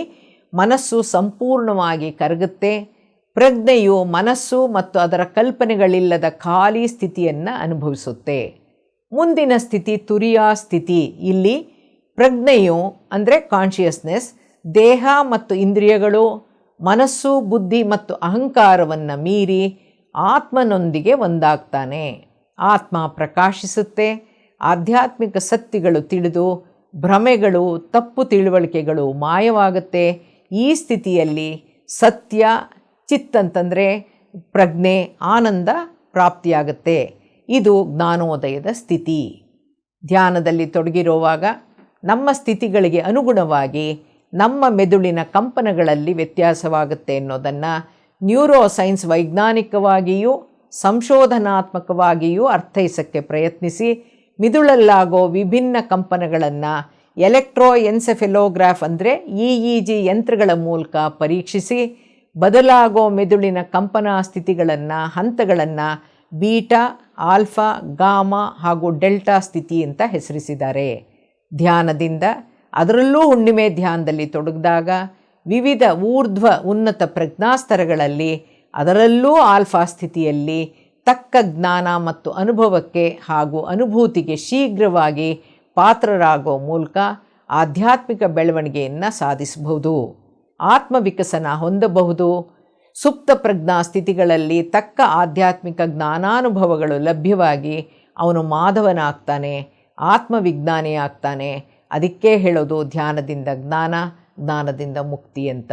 ಮನಸ್ಸು ಸಂಪೂರ್ಣವಾಗಿ ಕರಗುತ್ತೆ. ಪ್ರಜ್ಞೆಯು ಮನಸ್ಸು ಮತ್ತು ಅದರ ಕಲ್ಪನೆಗಳಿಲ್ಲದ ಖಾಲಿ ಸ್ಥಿತಿಯನ್ನು ಅನುಭವಿಸುತ್ತೆ. ಮುಂದಿನ ಸ್ಥಿತಿ ತುರಿಯ ಸ್ಥಿತಿ. ಇಲ್ಲಿ ಪ್ರಜ್ಞೆಯು ಅಂದರೆ ಕಾನ್ಷಿಯಸ್ನೆಸ್ ದೇಹ ಮತ್ತು ಇಂದ್ರಿಯಗಳು, ಮನಸ್ಸು, ಬುದ್ಧಿ ಮತ್ತು ಅಹಂಕಾರವನ್ನು ಮೀರಿ ಆತ್ಮನೊಂದಿಗೆ ಒಂದಾಗ್ತಾನೆ. ಆತ್ಮ ಪ್ರಕಾಶಿಸುತ್ತೆ. ಆಧ್ಯಾತ್ಮಿಕ ಸತ್ಯಗಳು ತಿಳಿದು ಭ್ರಮೆಗಳು, ತಪ್ಪು ತಿಳುವಳಿಕೆಗಳು ಮಾಯವಾಗುತ್ತೆ. ಈ ಸ್ಥಿತಿಯಲ್ಲಿ ಸತ್ಯ, ಚಿತ್ ಅಂತಂದರೆ ಪ್ರಜ್ಞೆ, ಆನಂದ ಪ್ರಾಪ್ತಿಯಾಗುತ್ತೆ. ಇದು ಜ್ಞಾನೋದಯದ ಸ್ಥಿತಿ. ಧ್ಯಾನದಲ್ಲಿ ತೊಡಗಿರುವಾಗ ನಮ್ಮ ಸ್ಥಿತಿಗಳಿಗೆ ಅನುಗುಣವಾಗಿ ನಮ್ಮ ಮೆದುಳಿನ ಕಂಪನಗಳಲ್ಲಿ ವ್ಯತ್ಯಾಸವಾಗುತ್ತೆ ಅನ್ನೋದನ್ನು ನ್ಯೂರೋ ಸೈನ್ಸ್ ವೈಜ್ಞಾನಿಕವಾಗಿಯೂ ಸಂಶೋಧನಾತ್ಮಕವಾಗಿಯೂ ಅರ್ಥೈಸೋಕ್ಕೆ ಪ್ರಯತ್ನಿಸಿ ಮಿದುಳಲ್ಲಾಗೋ ವಿಭಿನ್ನ ಕಂಪನಗಳನ್ನು ಎಲೆಕ್ಟ್ರೋಎನ್ಸೆಫೆಲೋಗ್ರಾಫ್ ಅಂದರೆ EEG ಯಂತ್ರಗಳ ಮೂಲಕ ಪರೀಕ್ಷಿಸಿ ಬದಲಾಗೋ ಮೆದುಳಿನ ಕಂಪನ ಸ್ಥಿತಿಗಳನ್ನು, ಹಂತಗಳನ್ನು ಬೀಟಾ, ಆಲ್ಫಾ, ಗಾಮಾ ಹಾಗೂ ಡೆಲ್ಟಾ ಸ್ಥಿತಿ ಅಂತ ಹೆಸರಿಸಿದ್ದಾರೆ. ಧ್ಯಾನದಿಂದ, ಅದರಲ್ಲೂ ಹುಣ್ಣಿಮೆ ಧ್ಯಾನದಲ್ಲಿ ತೊಡಗಿದಾಗ ವಿವಿಧ ಊರ್ಧ್ವ ಉನ್ನತ ಪ್ರಜ್ಞಾಸ್ತರಗಳಲ್ಲಿ, ಅದರಲ್ಲೂ ಆಲ್ಫಾ ಸ್ಥಿತಿಯಲ್ಲಿ ತಕ್ಕ ಜ್ಞಾನ ಮತ್ತು ಅನುಭವಕ್ಕೆ ಹಾಗೂ ಅನುಭೂತಿಗೆ ಶೀಘ್ರವಾಗಿ ಪಾತ್ರರಾಗೋ ಮೂಲಕ ಆಧ್ಯಾತ್ಮಿಕ ಬೆಳವಣಿಗೆಯನ್ನು ಸಾಧಿಸಬಹುದು, ಆತ್ಮವಿಕಸನ ಹೊಂದಬಹುದು. ಸುಪ್ತ ಪ್ರಜ್ಞಾ ಸ್ಥಿತಿಗಳಲ್ಲಿ ತಕ್ಕ ಆಧ್ಯಾತ್ಮಿಕ ಜ್ಞಾನಾನುಭವಗಳು ಲಭ್ಯವಾಗಿ ಅವನು ಮಾಧವನಾಗ್ತಾನೆ, ಆತ್ಮವಿಜ್ಞಾನಿ ಆಗ್ತಾನೆ. ಅದಕ್ಕೆ ಹೇಳೋದು ಧ್ಯಾನದಿಂದ ಜ್ಞಾನ, ಜ್ಞಾನದಿಂದ ಮುಕ್ತಿ ಅಂತ.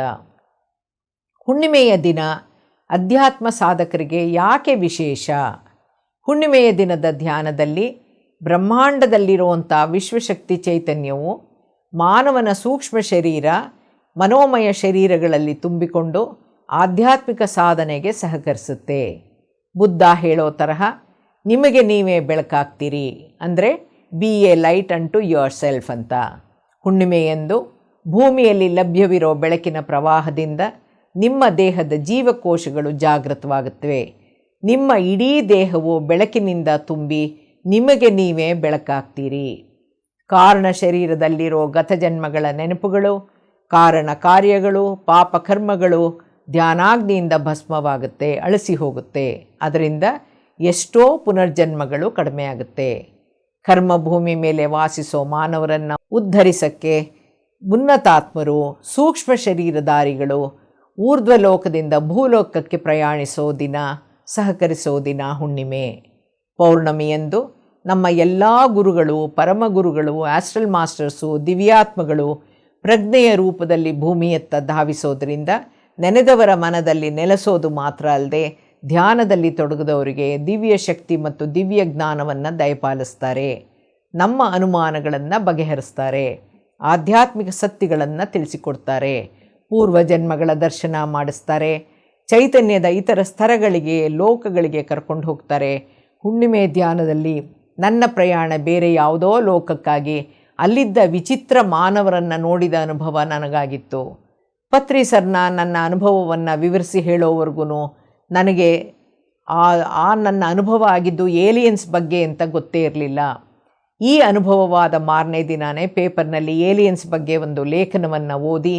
ಹುಣ್ಣಿಮೆಯ ದಿನ ಅಧ್ಯಾತ್ಮ ಸಾಧಕರಿಗೆ ಯಾಕೆ ವಿಶೇಷ? ಹುಣ್ಣಿಮೆಯ ದಿನದ ಧ್ಯಾನದಲ್ಲಿ ಬ್ರಹ್ಮಾಂಡದಲ್ಲಿರುವಂಥ ವಿಶ್ವಶಕ್ತಿ ಚೈತನ್ಯವು ಮಾನವನ ಸೂಕ್ಷ್ಮ ಶರೀರ, ಮನೋಮಯ ಶರೀರಗಳಲ್ಲಿ ತುಂಬಿಕೊಂಡು ಆಧ್ಯಾತ್ಮಿಕ ಸಾಧನೆಗೆ ಸಹಕರಿಸುತ್ತೆ. ಬುದ್ಧ ಹೇಳೋ ತರಹ ನಿಮಗೆ ನೀವೇ ಬೆಳಕಾಗ್ತೀರಿ, ಅಂದರೆ ಬಿ ಎ ಲೈಟ್ ಅಂಟು ಯೋರ್ ಸೆಲ್ಫ್ ಅಂತ. ಹುಣ್ಣಿಮೆಯಂದು ಭೂಮಿಯಲ್ಲಿ ಲಭ್ಯವಿರೋ ಬೆಳಕಿನ ಪ್ರವಾಹದಿಂದ ನಿಮ್ಮ ದೇಹದ ಜೀವಕೋಶಗಳು ಜಾಗೃತವಾಗುತ್ತವೆ. ನಿಮ್ಮ ಇಡೀ ದೇಹವು ಬೆಳಕಿನಿಂದ ತುಂಬಿ ನಿಮಗೆ ನೀವೇ ಬೆಳಕಾಗ್ತೀರಿ. ಕಾರಣ ಶರೀರದಲ್ಲಿರೋ ಗತಜನ್ಮಗಳ ನೆನಪುಗಳು, ಕಾರಣ ಕಾರ್ಯಗಳು, ಪಾಪಕರ್ಮಗಳು ಧ್ಯಾನಾಗ್ನಿಯಿಂದ ಭಸ್ಮವಾಗುತ್ತೆ, ಅಳಿಸಿ ಹೋಗುತ್ತೆ. ಅದರಿಂದ ಎಷ್ಟೋ ಪುನರ್ಜನ್ಮಗಳು ಕಡಿಮೆಯಾಗುತ್ತೆ. ಕರ್ಮಭೂಮಿ ಮೇಲೆ ವಾಸಿಸೋ ಮಾನವರನ್ನು ಉದ್ಧರಿಸಕ್ಕೆ ಉನ್ನತಾತ್ಮರು, ಸೂಕ್ಷ್ಮ ಶರೀರಧಾರಿಗಳು ಊರ್ಧ್ವಲೋಕದಿಂದ ಭೂಲೋಕಕ್ಕೆ ಪ್ರಯಾಣಿಸೋ ದಿನ, ಸಹಕರಿಸೋ ದಿನ ಹುಣ್ಣಿಮೆ. ಪೌರ್ಣಮಿಯಂದು ನಮ್ಮ ಎಲ್ಲ ಗುರುಗಳು, ಪರಮಗುರುಗಳು, ಆಸ್ಟ್ರಲ್ ಮಾಸ್ಟರ್ಸು, ದಿವ್ಯಾತ್ಮಗಳು ಪ್ರಜ್ಞೆಯ ರೂಪದಲ್ಲಿ ಭೂಮಿಯತ್ತ ಧಾವಿಸೋದ್ರಿಂದ ನೆನೆದವರ ಮನದಲ್ಲಿ ನೆಲೆಸೋದು ಮಾತ್ರ ಅಲ್ಲದೆ ಧ್ಯಾನದಲ್ಲಿ ತೊಡಗಿದವರಿಗೆ ದಿವ್ಯ ಶಕ್ತಿ ಮತ್ತು ದಿವ್ಯ ಜ್ಞಾನವನ್ನು ದಯಪಾಲಿಸ್ತಾರೆ. ನಮ್ಮ ಅನುಮಾನಗಳನ್ನು ಬಗೆಹರಿಸ್ತಾರೆ. ಆಧ್ಯಾತ್ಮಿಕ ಸತ್ಯಗಳನ್ನು ತಿಳಿಸಿಕೊಡ್ತಾರೆ. ಪೂರ್ವ ಜನ್ಮಗಳ ದರ್ಶನ ಮಾಡಿಸ್ತಾರೆ. ಚೈತನ್ಯದ ಇತರ ಸ್ತರಗಳಿಗೆ, ಲೋಕಗಳಿಗೆ ಕರ್ಕೊಂಡು ಹೋಗ್ತಾರೆ. ಹುಣ್ಣಿಮೆ ಧ್ಯಾನದಲ್ಲಿ ನನ್ನ ಪ್ರಯಾಣ ಬೇರೆ ಯಾವುದೋ ಲೋಕಕ್ಕಾಗಿ ಅಲ್ಲಿದ್ದ ವಿಚಿತ್ರ ಮಾನವರನ್ನು ನೋಡಿದ ಅನುಭವ ನನಗಾಗಿತ್ತು. ಪತ್ರಿ ಸರ್ನ ನನ್ನ ಅನುಭವವನ್ನು ವಿವರಿಸಿ ಹೇಳೋವರೆಗೂ ನನಗೆ ನನ್ನ ಅನುಭವ ಆಗಿದ್ದು ಏಲಿಯನ್ಸ್ ಬಗ್ಗೆ ಅಂತ ಗೊತ್ತೇ ಇರಲಿಲ್ಲ. ಈ ಅನುಭವವಾದ ಮಾರನೇ ದಿನವೇ ಪೇಪರ್ನಲ್ಲಿ ಏಲಿಯನ್ಸ್ ಬಗ್ಗೆ ಒಂದು ಲೇಖನವನ್ನು ಓದಿ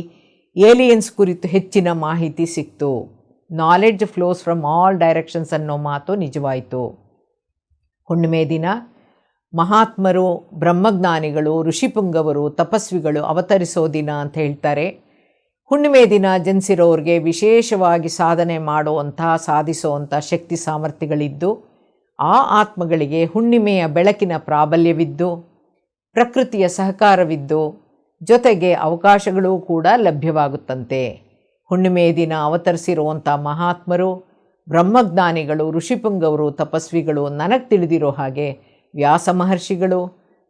ಏಲಿಯನ್ಸ್ ಕುರಿತು ಹೆಚ್ಚಿನ ಮಾಹಿತಿ ಸಿಕ್ತು. Knowledge flows from all directions ಅನ್ನೋ ಮಾತು ನಿಜವಾಯಿತು. ಹುಣ್ಣಿಮೆ ದಿನ ಮಹಾತ್ಮರು, ಬ್ರಹ್ಮಜ್ಞಾನಿಗಳು, ಋಷಿಪುಂಗವರು, ತಪಸ್ವಿಗಳು ಅವತರಿಸೋ ದಿನ ಅಂತ ಹೇಳ್ತಾರೆ. ಹುಣ್ಣಿಮೆ ದಿನ ಜನಿಸಿರೋರಿಗೆ ವಿಶೇಷವಾಗಿ ಸಾಧನೆ ಸಾಧಿಸುವಂಥ ಶಕ್ತಿ ಸಾಮರ್ಥ್ಯಗಳಿದ್ದು, ಆ ಆತ್ಮಗಳಿಗೆ ಹುಣ್ಣಿಮೆಯ ಬೆಳಕಿನ ಪ್ರಾಬಲ್ಯವಿದ್ದು, ಪ್ರಕೃತಿಯ ಸಹಕಾರವಿದ್ದು, ಜೊತೆಗೆ ಅವಕಾಶಗಳೂ ಕೂಡ ಲಭ್ಯವಾಗುತ್ತಂತೆ. ಹುಣ್ಣಿಮೆ ದಿನ ಅವತರಿಸಿರುವಂಥ ಮಹಾತ್ಮರು, ಬ್ರಹ್ಮಜ್ಞಾನಿಗಳು, ಋಷಿಪುಂಗವರು, ತಪಸ್ವಿಗಳು ನನಗೆ ತಿಳಿದಿರೋ ಹಾಗೆ ವ್ಯಾಸ ಮಹರ್ಷಿಗಳು,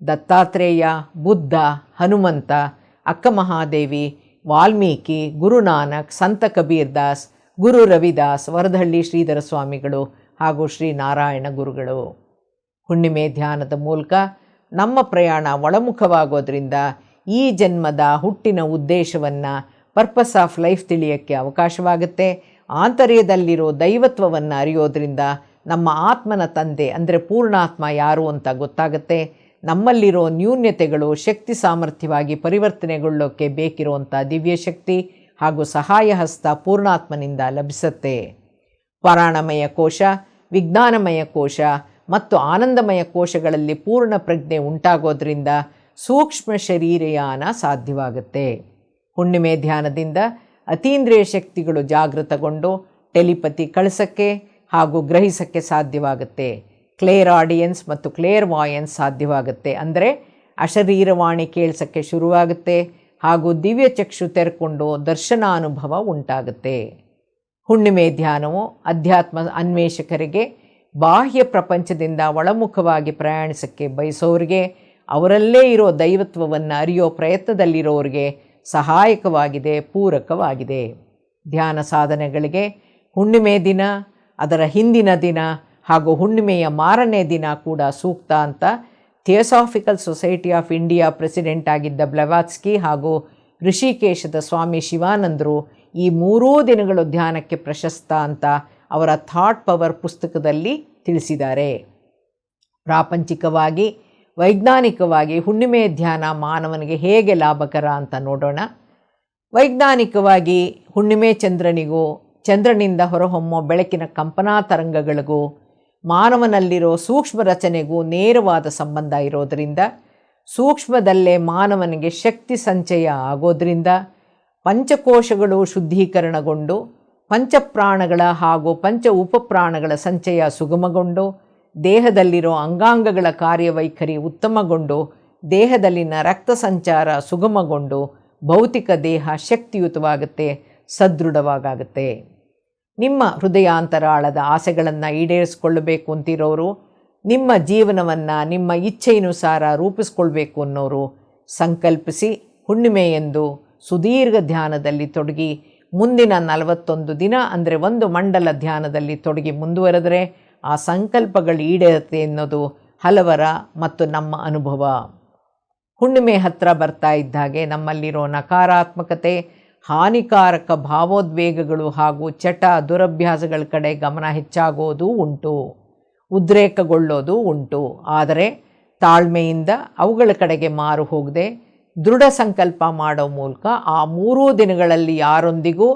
ದತ್ತಾತ್ರೇಯ, ಬುದ್ಧ, ಹನುಮಂತ, ಅಕ್ಕ ಮಹಾದೇವಿ, ವಾಲ್ಮೀಕಿ, ಗುರುನಾನಕ್, ಸಂತ ಕಬೀರ್ ದಾಸ್, ಗುರು ರವಿದಾಸ್, ವರದಹಳ್ಳಿ ಶ್ರೀಧರ ಸ್ವಾಮಿಗಳು ಹಾಗೂ ಶ್ರೀನಾರಾಯಣ ಗುರುಗಳು. ಹುಣ್ಣಿಮೆ ಧ್ಯಾನದ ಮೂಲಕ ನಮ್ಮ ಪ್ರಯಾಣ ಒಳಮುಖವಾಗೋದ್ರಿಂದ ಈ ಜನ್ಮದ ಹುಟ್ಟಿನ ಉದ್ದೇಶವನ್ನು, ಪರ್ಪಸ್ ಆಫ್ ಲೈಫ್ ತಿಳಿಯೋಕ್ಕೆ ಅವಕಾಶವಾಗುತ್ತೆ. ಆಂತರ್ಯದಲ್ಲಿರೋ ದೈವತ್ವವನ್ನು ಅರಿಯೋದ್ರಿಂದ ನಮ್ಮ ಆತ್ಮನ ತಂದೆ ಅಂದರೆ ಪೂರ್ಣಾತ್ಮ ಯಾರು ಅಂತ ಗೊತ್ತಾಗುತ್ತೆ. ನಮ್ಮಲ್ಲಿರೋ ನ್ಯೂನ್ಯತೆಗಳು ಶಕ್ತಿ ಸಾಮರ್ಥ್ಯವಾಗಿ ಪರಿವರ್ತನೆಗೊಳ್ಳೋಕ್ಕೆ ಬೇಕಿರುವಂಥ ದಿವ್ಯಶಕ್ತಿ ಹಾಗೂ ಸಹಾಯ ಹಸ್ತ ಪೂರ್ಣಾತ್ಮನಿಂದ ಲಭಿಸುತ್ತೆ. ಪರಾಣಮಯ ಕೋಶ, ವಿಜ್ಞಾನಮಯ ಕೋಶ ಮತ್ತು ಆನಂದಮಯ ಕೋಶಗಳಲ್ಲಿ ಪೂರ್ಣ ಪ್ರಜ್ಞೆ ಉಂಟಾಗೋದ್ರಿಂದ ಸೂಕ್ಷ್ಮ ಶರೀರಯಾನ ಸಾಧ್ಯವಾಗುತ್ತೆ. ಹುಣ್ಣಿಮೆ ಧ್ಯಾನದಿಂದ ಅತೀಂದ್ರಿಯ ಶಕ್ತಿಗಳು ಜಾಗೃತಗೊಂಡು ಟೆಲಿಪತಿ ಕಳಿಸೋಕ್ಕೆ ಹಾಗೂ ಗ್ರಹಿಸೋಕ್ಕೆ ಸಾಧ್ಯವಾಗುತ್ತೆ. ಕ್ಲೇರ್ ಆಡಿಯನ್ಸ್ ಮತ್ತು ಕ್ಲೇರ್ ವಾಯನ್ಸ್ ಸಾಧ್ಯವಾಗುತ್ತೆ. ಅಂದರೆ ಅಶರೀರವಾಣಿ ಕೇಳಿಸೋಕ್ಕೆ ಶುರುವಾಗುತ್ತೆ ಹಾಗೂ ದಿವ್ಯ ಚಕ್ಷು ತೆರೆಕೊಂಡು ದರ್ಶನಾನುಭವ ಉಂಟಾಗುತ್ತೆ. ಹುಣ್ಣಿಮೆ ಧ್ಯಾನವು ಅಧ್ಯಾತ್ಮ ಅನ್ವೇಷಕರಿಗೆ, ಬಾಹ್ಯ ಪ್ರಪಂಚದಿಂದ ಒಳಮುಖವಾಗಿ ಪ್ರಯಾಣಿಸೋಕ್ಕೆ ಬಯಸೋರಿಗೆ, ಅವರಲ್ಲೇ ಇರೋ ದೈವತ್ವವನ್ನು ಅರಿಯೋ ಪ್ರಯತ್ನದಲ್ಲಿರೋರಿಗೆ ಸಹಾಯಕವಾಗಿದೆ, ಪೂರಕವಾಗಿದೆ. ಧ್ಯಾನ ಸಾಧನೆಗಳಿಗೆ ಹುಣ್ಣಿಮೆ ದಿನ, ಅದರ ಹಿಂದಿನ ದಿನ ಹಾಗೂ ಹುಣ್ಣಿಮೆಯ ಮಾರನೇ ದಿನ ಕೂಡ ಸೂಕ್ತ ಅಂತ theosophical society of India president ಆಗಿದ್ದ ಬ್ಲವಾತ್ಸ್ಕಿ ಹಾಗೂ ಋಷಿಕೇಶದ ಸ್ವಾಮಿ ಶಿವಾನಂದರು ಈ ಮೂರೂ ದಿನಗಳು ಧ್ಯಾನಕ್ಕೆ ಪ್ರಶಸ್ತ ಅಂತ ಅವರ ಥಾಟ್ ಪವರ್ ಪುಸ್ತಕದಲ್ಲಿ ತಿಳಿಸಿದ್ದಾರೆ. ಪ್ರಾಪಂಚಿಕವಾಗಿ, ವೈಜ್ಞಾನಿಕವಾಗಿ ಹುಣ್ಣಿಮೆ ಧ್ಯಾನ ಮಾನವನಿಗೆ ಹೇಗೆ ಲಾಭಕರ ಅಂತ ನೋಡೋಣ. ವೈಜ್ಞಾನಿಕವಾಗಿ ಹುಣ್ಣಿಮೆ ಚಂದ್ರನಿಗೂ, ಚಂದ್ರನಿಂದ ಹೊರಹೊಮ್ಮೋ ಬೆಳಕಿನ ಕಂಪನಾ ತರಂಗಗಳಿಗೂ ಮಾನವನಲ್ಲಿರೋ ಸೂಕ್ಷ್ಮ ರಚನೆಗೂ ನೇರವಾದ ಸಂಬಂಧ ಇರೋದರಿಂದ, ಸೂಕ್ಷ್ಮದಲ್ಲೇ ಮಾನವನಿಗೆ ಶಕ್ತಿ ಸಂಚಯ ಆಗೋದ್ರಿಂದ ಪಂಚಕೋಶಗಳು ಶುದ್ಧೀಕರಣಗೊಂಡು ಪಂಚಪ್ರಾಣಗಳ ಹಾಗೂ ಪಂಚ ಉಪಪ್ರಾಣಗಳ ಸಂಚಯ ಸುಗಮಗೊಂಡು ದೇಹದಲ್ಲಿರೋ ಅಂಗಾಂಗಗಳ ಕಾರ್ಯವೈಖರಿ ಉತ್ತಮಗೊಂಡು ದೇಹದಲ್ಲಿನ ರಕ್ತ ಸಂಚಾರ ಸುಗಮಗೊಂಡು ಭೌತಿಕ ದೇಹ ಶಕ್ತಿಯುತವಾಗುತ್ತೆ, ಸದೃಢವಾಗುತ್ತೆ. ನಿಮ್ಮ ಹೃದಯಾಂತರಾಳದ ಆಸೆಗಳನ್ನು ಈಡೇರಿಸ್ಕೊಳ್ಳಬೇಕು ಅಂತಿರೋರು, ನಿಮ್ಮ ಜೀವನವನ್ನು ನಿಮ್ಮ ಇಚ್ಛೆಯನುಸಾರ ರೂಪಿಸ್ಕೊಳ್ಬೇಕು ಅನ್ನೋರು ಸಂಕಲ್ಪಿಸಿ ಹುಣ್ಣಿಮೆಯೆಂದು ಸುದೀರ್ಘ ಧ್ಯಾನದಲ್ಲಿ ತೊಡಗಿ ಮುಂದಿನ 41 ದಿನ ಅಂದರೆ 1 ಮಂಡಲ ಧ್ಯಾನದಲ್ಲಿ ತೊಡಗಿ ಮುಂದುವರೆದರೆ ಆ ಸಂಕಲ್ಪಗಳು ಈಡೇರುತ್ತೆ ಅನ್ನೋದು ಹಲವರ ಮತ್ತು ನಮ್ಮ ಅನುಭವ. ಹುಣ್ಣಿಮೆ ಹತ್ತಿರ ಬರ್ತಾ ಇದ್ದಾಗೆ ನಮ್ಮಲ್ಲಿರೋ ನಕಾರಾತ್ಮಕತೆ, ಹಾನಿಕಾರಕ ಭಾವೋದ್ವೇಗಗಳು ಹಾಗೂ ಚಟ ದುರಭ್ಯಾಸಗಳ ಕಡೆ ಗಮನ ಹೆಚ್ಚಾಗೋದು ಉಂಟು, ಉದ್ರೇಕಗೊಳ್ಳೋದು ಉಂಟು. ಆದರೆ ತಾಳ್ಮೆಯಿಂದ ಅವುಗಳ ಕಡೆಗೆ ಮಾರು ಹೋಗದೆ ದೃಢ ಸಂಕಲ್ಪ ಮಾಡೋ ಮೂಲಕ ಆ 3 ದಿನಗಳಲ್ಲಿ ಯಾರೊಂದಿಗೂ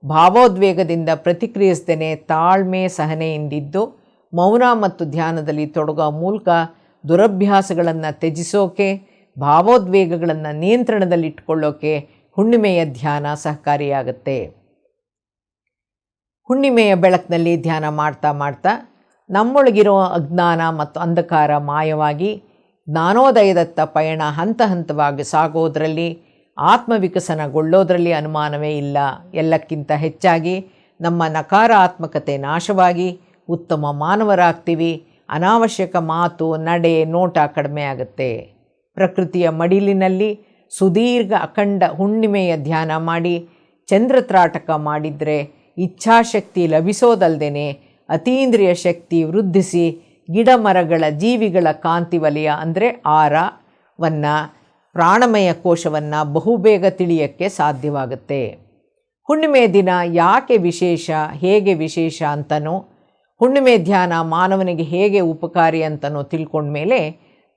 ಭಾವೋದ್ವೇಗದಿಂದ ಪ್ರತಿಕ್ರಿಯಿಸದೇನೆ ತಾಳ್ಮೆ ಸಹನೆಯಿಂದಿದ್ದು ಮೌನ ಮತ್ತು ಧ್ಯಾನದಲ್ಲಿ ತೊಡಗೋ ಮೂಲಕ ದುರಭ್ಯಾಸಗಳನ್ನು ತ್ಯಜಿಸೋಕೆ, ಭಾವೋದ್ವೇಗಗಳನ್ನು ನಿಯಂತ್ರಣದಲ್ಲಿಟ್ಕೊಳ್ಳೋಕೆ ಹುಣ್ಣಿಮೆಯ ಧ್ಯಾನ ಸಹಕಾರಿಯಾಗುತ್ತೆ. ಹುಣ್ಣಿಮೆಯ ಬೆಳಕಿನಲ್ಲಿ ಧ್ಯಾನ ಮಾಡ್ತಾ ಮಾಡ್ತಾ ನಮ್ಮೊಳಗಿರೋ ಅಜ್ಞಾನ ಮತ್ತು ಅಂಧಕಾರ ಮಾಯವಾಗಿ ಜ್ಞಾನೋದಯದತ್ತ ಪಯಣ ಹಂತ ಹಂತವಾಗಿ ಸಾಗೋದರಲ್ಲಿ ಆತ್ಮವಿಕಸನಗೊಳ್ಳೋದರಲ್ಲಿ ಅನುಮಾನವೇ ಇಲ್ಲ. ಎಲ್ಲಕ್ಕಿಂತ ಹೆಚ್ಚಾಗಿ ನಮ್ಮ ನಕಾರಾತ್ಮಕತೆ ನಾಶವಾಗಿ ಉತ್ತಮ ಮಾನವರಾಗ್ತೀವಿ. ಅನಾವಶ್ಯಕ ಮಾತು, ನಡೆ, ನೋಟ ಕಡಿಮೆ ಆಗುತ್ತೆ. ಪ್ರಕೃತಿಯ ಮಡಿಲಿನಲ್ಲಿ ಸುದೀರ್ಘ ಅಖಂಡ ಹುಣ್ಣಿಮೆಯ ಧ್ಯಾನ ಮಾಡಿ ಚಂದ್ರತ್ರಾಟಕ ಮಾಡಿದರೆ ಇಚ್ಛಾಶಕ್ತಿ ಲಭಿಸೋದಲ್ಲದೆ ಅತೀಂದ್ರಿಯ ಶಕ್ತಿ ವೃದ್ಧಿಸಿ ಗಿಡ ಮರಗಳ ಜೀವಿಗಳ ಕಾಂತಿ ವಲಯ ಅಂದರೆ ಆರವನ್ನು, ಪ್ರಾಣಮಯ ಕೋಶವನ್ನು ಬಹುಬೇಗ ತಿಳಿಯೋಕ್ಕೆ ಸಾಧ್ಯವಾಗುತ್ತೆ. ಹುಣ್ಣಿಮೆ ದಿನ ಯಾಕೆ ವಿಶೇಷ, ಹೇಗೆ ವಿಶೇಷ ಅಂತನೋ, ಹುಣ್ಣಿಮೆ ಧ್ಯಾನ ಮಾನವನಿಗೆ ಹೇಗೆ ಉಪಕಾರಿ ಅಂತನೋ ತಿಳ್ಕೊಂಡ್ಮೇಲೆ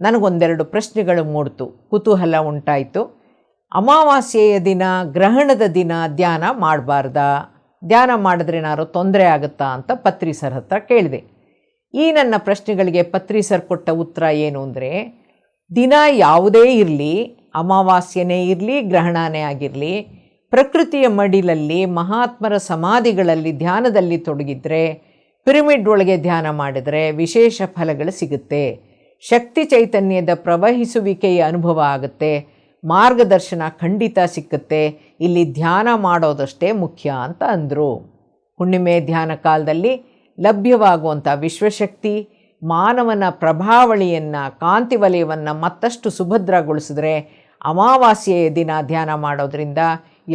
ನನಗೊಂದೆರಡು ಪ್ರಶ್ನೆಗಳು ಮೂಡ್ತು, ಕುತೂಹಲ ಉಂಟಾಯಿತು. ಅಮಾವಾಸ್ಯೆಯ ದಿನ, ಗ್ರಹಣದ ದಿನ ಧ್ಯಾನ ಮಾಡಬಾರ್ದಾ? ಧ್ಯಾನ ಮಾಡಿದ್ರೆ ಏನಾದ್ರು ತೊಂದರೆ ಆಗುತ್ತಾ ಅಂತ ಪತ್ರಿ ಸರ್ ಹತ್ರ ಕೇಳಿದೆ. ಈ ನನ್ನ ಪ್ರಶ್ನೆಗಳಿಗೆ ಪತ್ರಿ ಸರ್ ಕೊಟ್ಟ ಉತ್ತರ ಏನು ಅಂದರೆ, ದಿನ ಯಾವುದೇ ಇರಲಿ, ಅಮಾವಾಸ್ಯೆನೇ ಇರಲಿ, ಗ್ರಹಣನೇ ಆಗಿರಲಿ, ಪ್ರಕೃತಿಯ ಮಡಿಲಲ್ಲಿ ಮಹಾತ್ಮರ ಸಮಾಧಿಗಳಲ್ಲಿ ಧ್ಯಾನದಲ್ಲಿ ತೊಡಗಿದ್ರೆ, ಪಿರಮಿಡ್ ಒಳಗೆ ಧ್ಯಾನ ಮಾಡಿದರೆ ವಿಶೇಷ ಫಲಗಳು ಸಿಗುತ್ತೆ. ಶಕ್ತಿ ಚೈತನ್ಯದ ಪ್ರವಹಿಸುವಿಕೆಯ ಅನುಭವ ಆಗುತ್ತೆ. ಮಾರ್ಗದರ್ಶನ ಖಂಡಿತ ಸಿಕ್ಕುತ್ತೆ. ಇಲ್ಲಿ ಧ್ಯಾನ ಮಾಡೋದಷ್ಟೇ ಮುಖ್ಯ ಅಂತ ಅಂದರು. ಹುಣ್ಣಿಮೆ ಧ್ಯಾನ ಕಾಲದಲ್ಲಿ ಲಭ್ಯವಾಗುವಂಥ ವಿಶ್ವಶಕ್ತಿ ಮಾನವನ ಪ್ರಭಾವಳಿಯನ್ನು, ಕಾಂತಿ ವಲಯವನ್ನು ಮತ್ತಷ್ಟು ಸುಭದ್ರಗೊಳಿಸಿದ್ರೆ, ಅಮಾವಾಸ್ಯೆಯ ದಿನ ಧ್ಯಾನ ಮಾಡೋದ್ರಿಂದ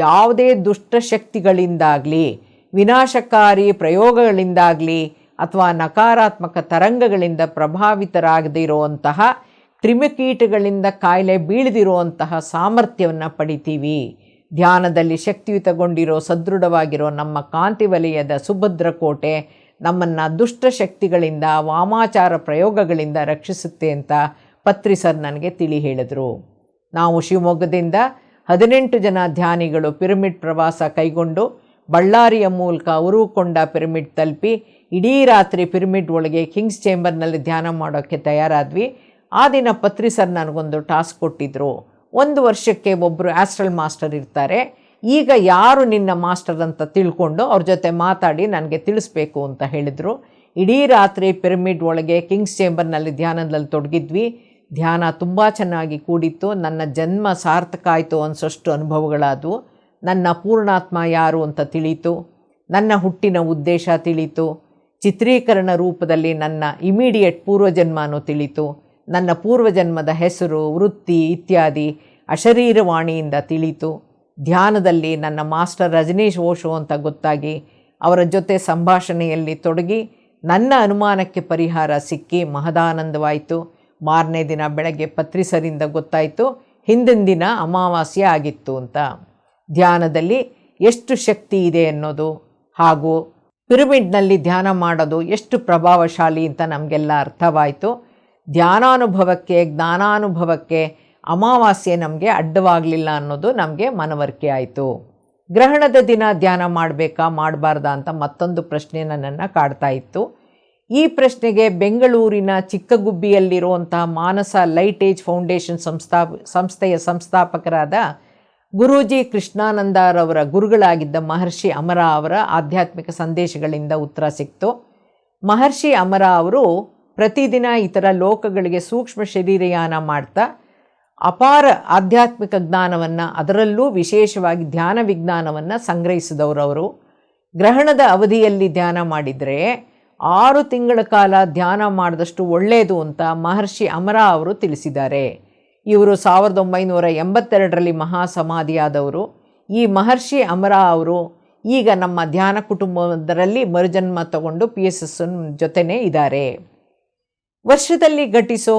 ಯಾವುದೇ ದುಷ್ಟಶಕ್ತಿಗಳಿಂದಾಗಲಿ, ವಿನಾಶಕಾರಿ ಪ್ರಯೋಗಗಳಿಂದಾಗಲಿ ಅಥವಾ ನಕಾರಾತ್ಮಕ ತರಂಗಗಳಿಂದ ಪ್ರಭಾವಿತರಾಗದೇ ಇರುವಂತಹ ಕ್ರಿಮಿಕೀಟಗಳಿಂದ ಕಾಯಿಲೆ ಬೀಳದಿರುವಂತಹ ಸಾಮರ್ಥ್ಯವನ್ನು ಪಡಿತೀವಿ. ಧ್ಯಾನದಲ್ಲಿ ಶಕ್ತಿಯುತಗೊಂಡಿರೋ ಸದೃಢವಾಗಿರೋ ನಮ್ಮ ಕಾಂತಿ ವಲಯದ ಸುಭದ್ರ ಕೋಟೆ ನಮ್ಮನ್ನು ದುಷ್ಟಶಕ್ತಿಗಳಿಂದ, ವಾಮಾಚಾರ ಪ್ರಯೋಗಗಳಿಂದ ರಕ್ಷಿಸುತ್ತೆ ಅಂತ ಪತ್ರಿ ಸರ್ ನನಗೆ ತಿಳಿ ಹೇಳಿದರು. ನಾವು ಶಿವಮೊಗ್ಗದಿಂದ 18 ಜನ ಧ್ಯಾನಿಗಳು ಪಿರಮಿಡ್ ಪ್ರವಾಸ ಕೈಗೊಂಡು ಬಳ್ಳಾರಿಯ ಮೂಲಕ ಉರುಕೊಂಡ ಪಿರಮಿಡ್ ತಲುಪಿ ಇಡೀ ರಾತ್ರಿ ಪಿರಮಿಡ್ ಒಳಗೆ ಕಿಂಗ್ಸ್ ಚೇಂಬರ್ನಲ್ಲಿ ಧ್ಯಾನ ಮಾಡೋಕ್ಕೆ ತಯಾರಾದ್ವಿ. ಆ ದಿನ ಪತ್ರಿ ಸರ್ ನನಗೊಂದು ಟಾಸ್ಕ್ ಕೊಟ್ಟಿದ್ದರು. 1 ವರ್ಷಕ್ಕೆ ಒಬ್ಬರು ಆಸ್ಟ್ರಲ್ ಮಾಸ್ಟರ್ ಇರ್ತಾರೆ. ಈಗ ಯಾರು ನಿನ್ನ ಮಾಸ್ಟರ್ ಅಂತ ತಿಳ್ಕೊಂಡು ಅವ್ರ ಜೊತೆ ಮಾತಾಡಿ ನನಗೆ ತಿಳಿಸ್ಬೇಕು ಅಂತ ಹೇಳಿದರು. ಇಡೀ ರಾತ್ರಿ ಪಿರಮಿಡ್ ಒಳಗೆ ಕಿಂಗ್ಸ್ ಚೇಂಬರ್ನಲ್ಲಿ ಧ್ಯಾನದಲ್ಲಿ ತೊಡಗಿದ್ವಿ. ಧ್ಯಾನ ತುಂಬ ಚೆನ್ನಾಗಿ ಕೂಡಿತ್ತು. ನನ್ನ ಜನ್ಮ ಸಾರ್ಥಕ ಆಯಿತು ಅನಿಸೋಷ್ಟು ಅನುಭವಗಳಾದವು. ನನ್ನ ಪೂರ್ಣಾತ್ಮ ಯಾರು ಅಂತ ತಿಳಿಯಿತು. ನನ್ನ ಹುಟ್ಟಿನ ಉದ್ದೇಶ ತಿಳಿಯಿತು. ಚಿತ್ರೀಕರಣ ರೂಪದಲ್ಲಿ ನನ್ನ ಇಮಿಡಿಯೇಟ್ ಪೂರ್ವಜನ್ಮನೂ ತಿಳಿಯಿತು. ನನ್ನ ಪೂರ್ವಜನ್ಮದ ಹೆಸರು, ವೃತ್ತಿ ಇತ್ಯಾದಿ ಅಶರೀರವಾಣಿಯಿಂದ ತಿಳಿಯಿತು. ಧ್ಯಾನದಲ್ಲಿ ನನ್ನ ಮಾಸ್ಟರ್ ರಜನೀಶ್ ಓಶೋ ಅಂತ ಗೊತ್ತಾಗಿ ಅವರ ಜೊತೆ ಸಂಭಾಷಣೆಯಲ್ಲಿ ತೊಡಗಿ ನನ್ನ ಅನುಮಾನಕ್ಕೆ ಪರಿಹಾರ ಸಿಕ್ಕಿ ಮಹದಾನಂದವಾಯಿತು. ಮಾರನೇ ದಿನ ಬೆಳಗ್ಗೆ ಪತ್ರಿ ಸರಿಂದ ಗೊತ್ತಾಯಿತು ಹಿಂದಿನ ದಿನ ಅಮಾವಾಸ್ಯೆ ಆಗಿತ್ತು ಅಂತ. ಧ್ಯಾನದಲ್ಲಿ ಎಷ್ಟು ಶಕ್ತಿ ಇದೆ ಅನ್ನೋದು ಹಾಗೂ ಪಿರಮಿಡ್ನಲ್ಲಿ ಧ್ಯಾನ ಮಾಡೋದು ಎಷ್ಟು ಪ್ರಭಾವಶಾಲಿ ಅಂತ ನಮಗೆಲ್ಲ ಅರ್ಥವಾಯಿತು. ಧ್ಯಾನಾನುಭವಕ್ಕೆ, ಜ್ಞಾನಾನುಭವಕ್ಕೆ ಅಮಾವಾಸ್ಯೆ ನಮಗೆ ಅಡ್ಡವಾಗಲಿಲ್ಲ ಅನ್ನೋದು ನಮಗೆ ಮನವರಿಕೆ ಆಯಿತು. ಗ್ರಹಣದ ದಿನ ಧ್ಯಾನ ಮಾಡಬೇಕಾ ಮಾಡಬಾರ್ದಾ ಅಂತ ಮತ್ತೊಂದು ಪ್ರಶ್ನೆ ನನ್ನನ್ನು ಕಾಡ್ತಾ ಇತ್ತು. ಈ ಪ್ರಶ್ನೆಗೆ ಬೆಂಗಳೂರಿನ ಚಿಕ್ಕಗುಬ್ಬಿಯಲ್ಲಿರುವಂತಹ ಮಾನಸ ಲೈಟ್ ಏಜ್ ಫೌಂಡೇಶನ್ ಸಂಸ್ಥೆಯ ಸಂಸ್ಥಾಪಕರಾದ ಗುರೂಜಿ ಕೃಷ್ಣಾನಂದರವರ ಗುರುಗಳಾಗಿದ್ದ ಮಹರ್ಷಿ ಅಮರ ಅವರ ಆಧ್ಯಾತ್ಮಿಕ ಸಂದೇಶಗಳಿಂದ ಉತ್ತರ ಸಿಕ್ತು. ಮಹರ್ಷಿ ಅಮರ ಅವರು ಪ್ರತಿದಿನ ಇತರ ಲೋಕಗಳಿಗೆ ಸೂಕ್ಷ್ಮ ಶರೀರಯಾನ ಮಾಡ್ತಾ ಅಪಾರ ಆಧ್ಯಾತ್ಮಿಕ ಜ್ಞಾನವನ್ನು, ಅದರಲ್ಲೂ ವಿಶೇಷವಾಗಿ ಧ್ಯಾನ ವಿಜ್ಞಾನವನ್ನು ಸಂಗ್ರಹಿಸಿದವರು. ಗ್ರಹಣದ ಅವಧಿಯಲ್ಲಿ ಧ್ಯಾನ ಮಾಡಿದರೆ 6 ತಿಂಗಳ ಕಾಲ ಧ್ಯಾನ ಮಾಡಿದಷ್ಟು ಒಳ್ಳೆಯದು ಅಂತ ಮಹರ್ಷಿ ಅಮರ ಅವರು ತಿಳಿಸಿದ್ದಾರೆ. ಇವರು 1982ರಲ್ಲಿ ಮಹಾಸಮಾಧಿಯಾದವರು. ಈ ಮಹರ್ಷಿ ಅಮರ ಅವರು ಈಗ ನಮ್ಮ ಧ್ಯಾನ ಕುಟುಂಬದರಲ್ಲಿ ಮರುಜನ್ಮ ತಗೊಂಡು PSS ಜೊತೆನೇ ಇದ್ದಾರೆ. ವರ್ಷದಲ್ಲಿ ಘಟಿಸೋ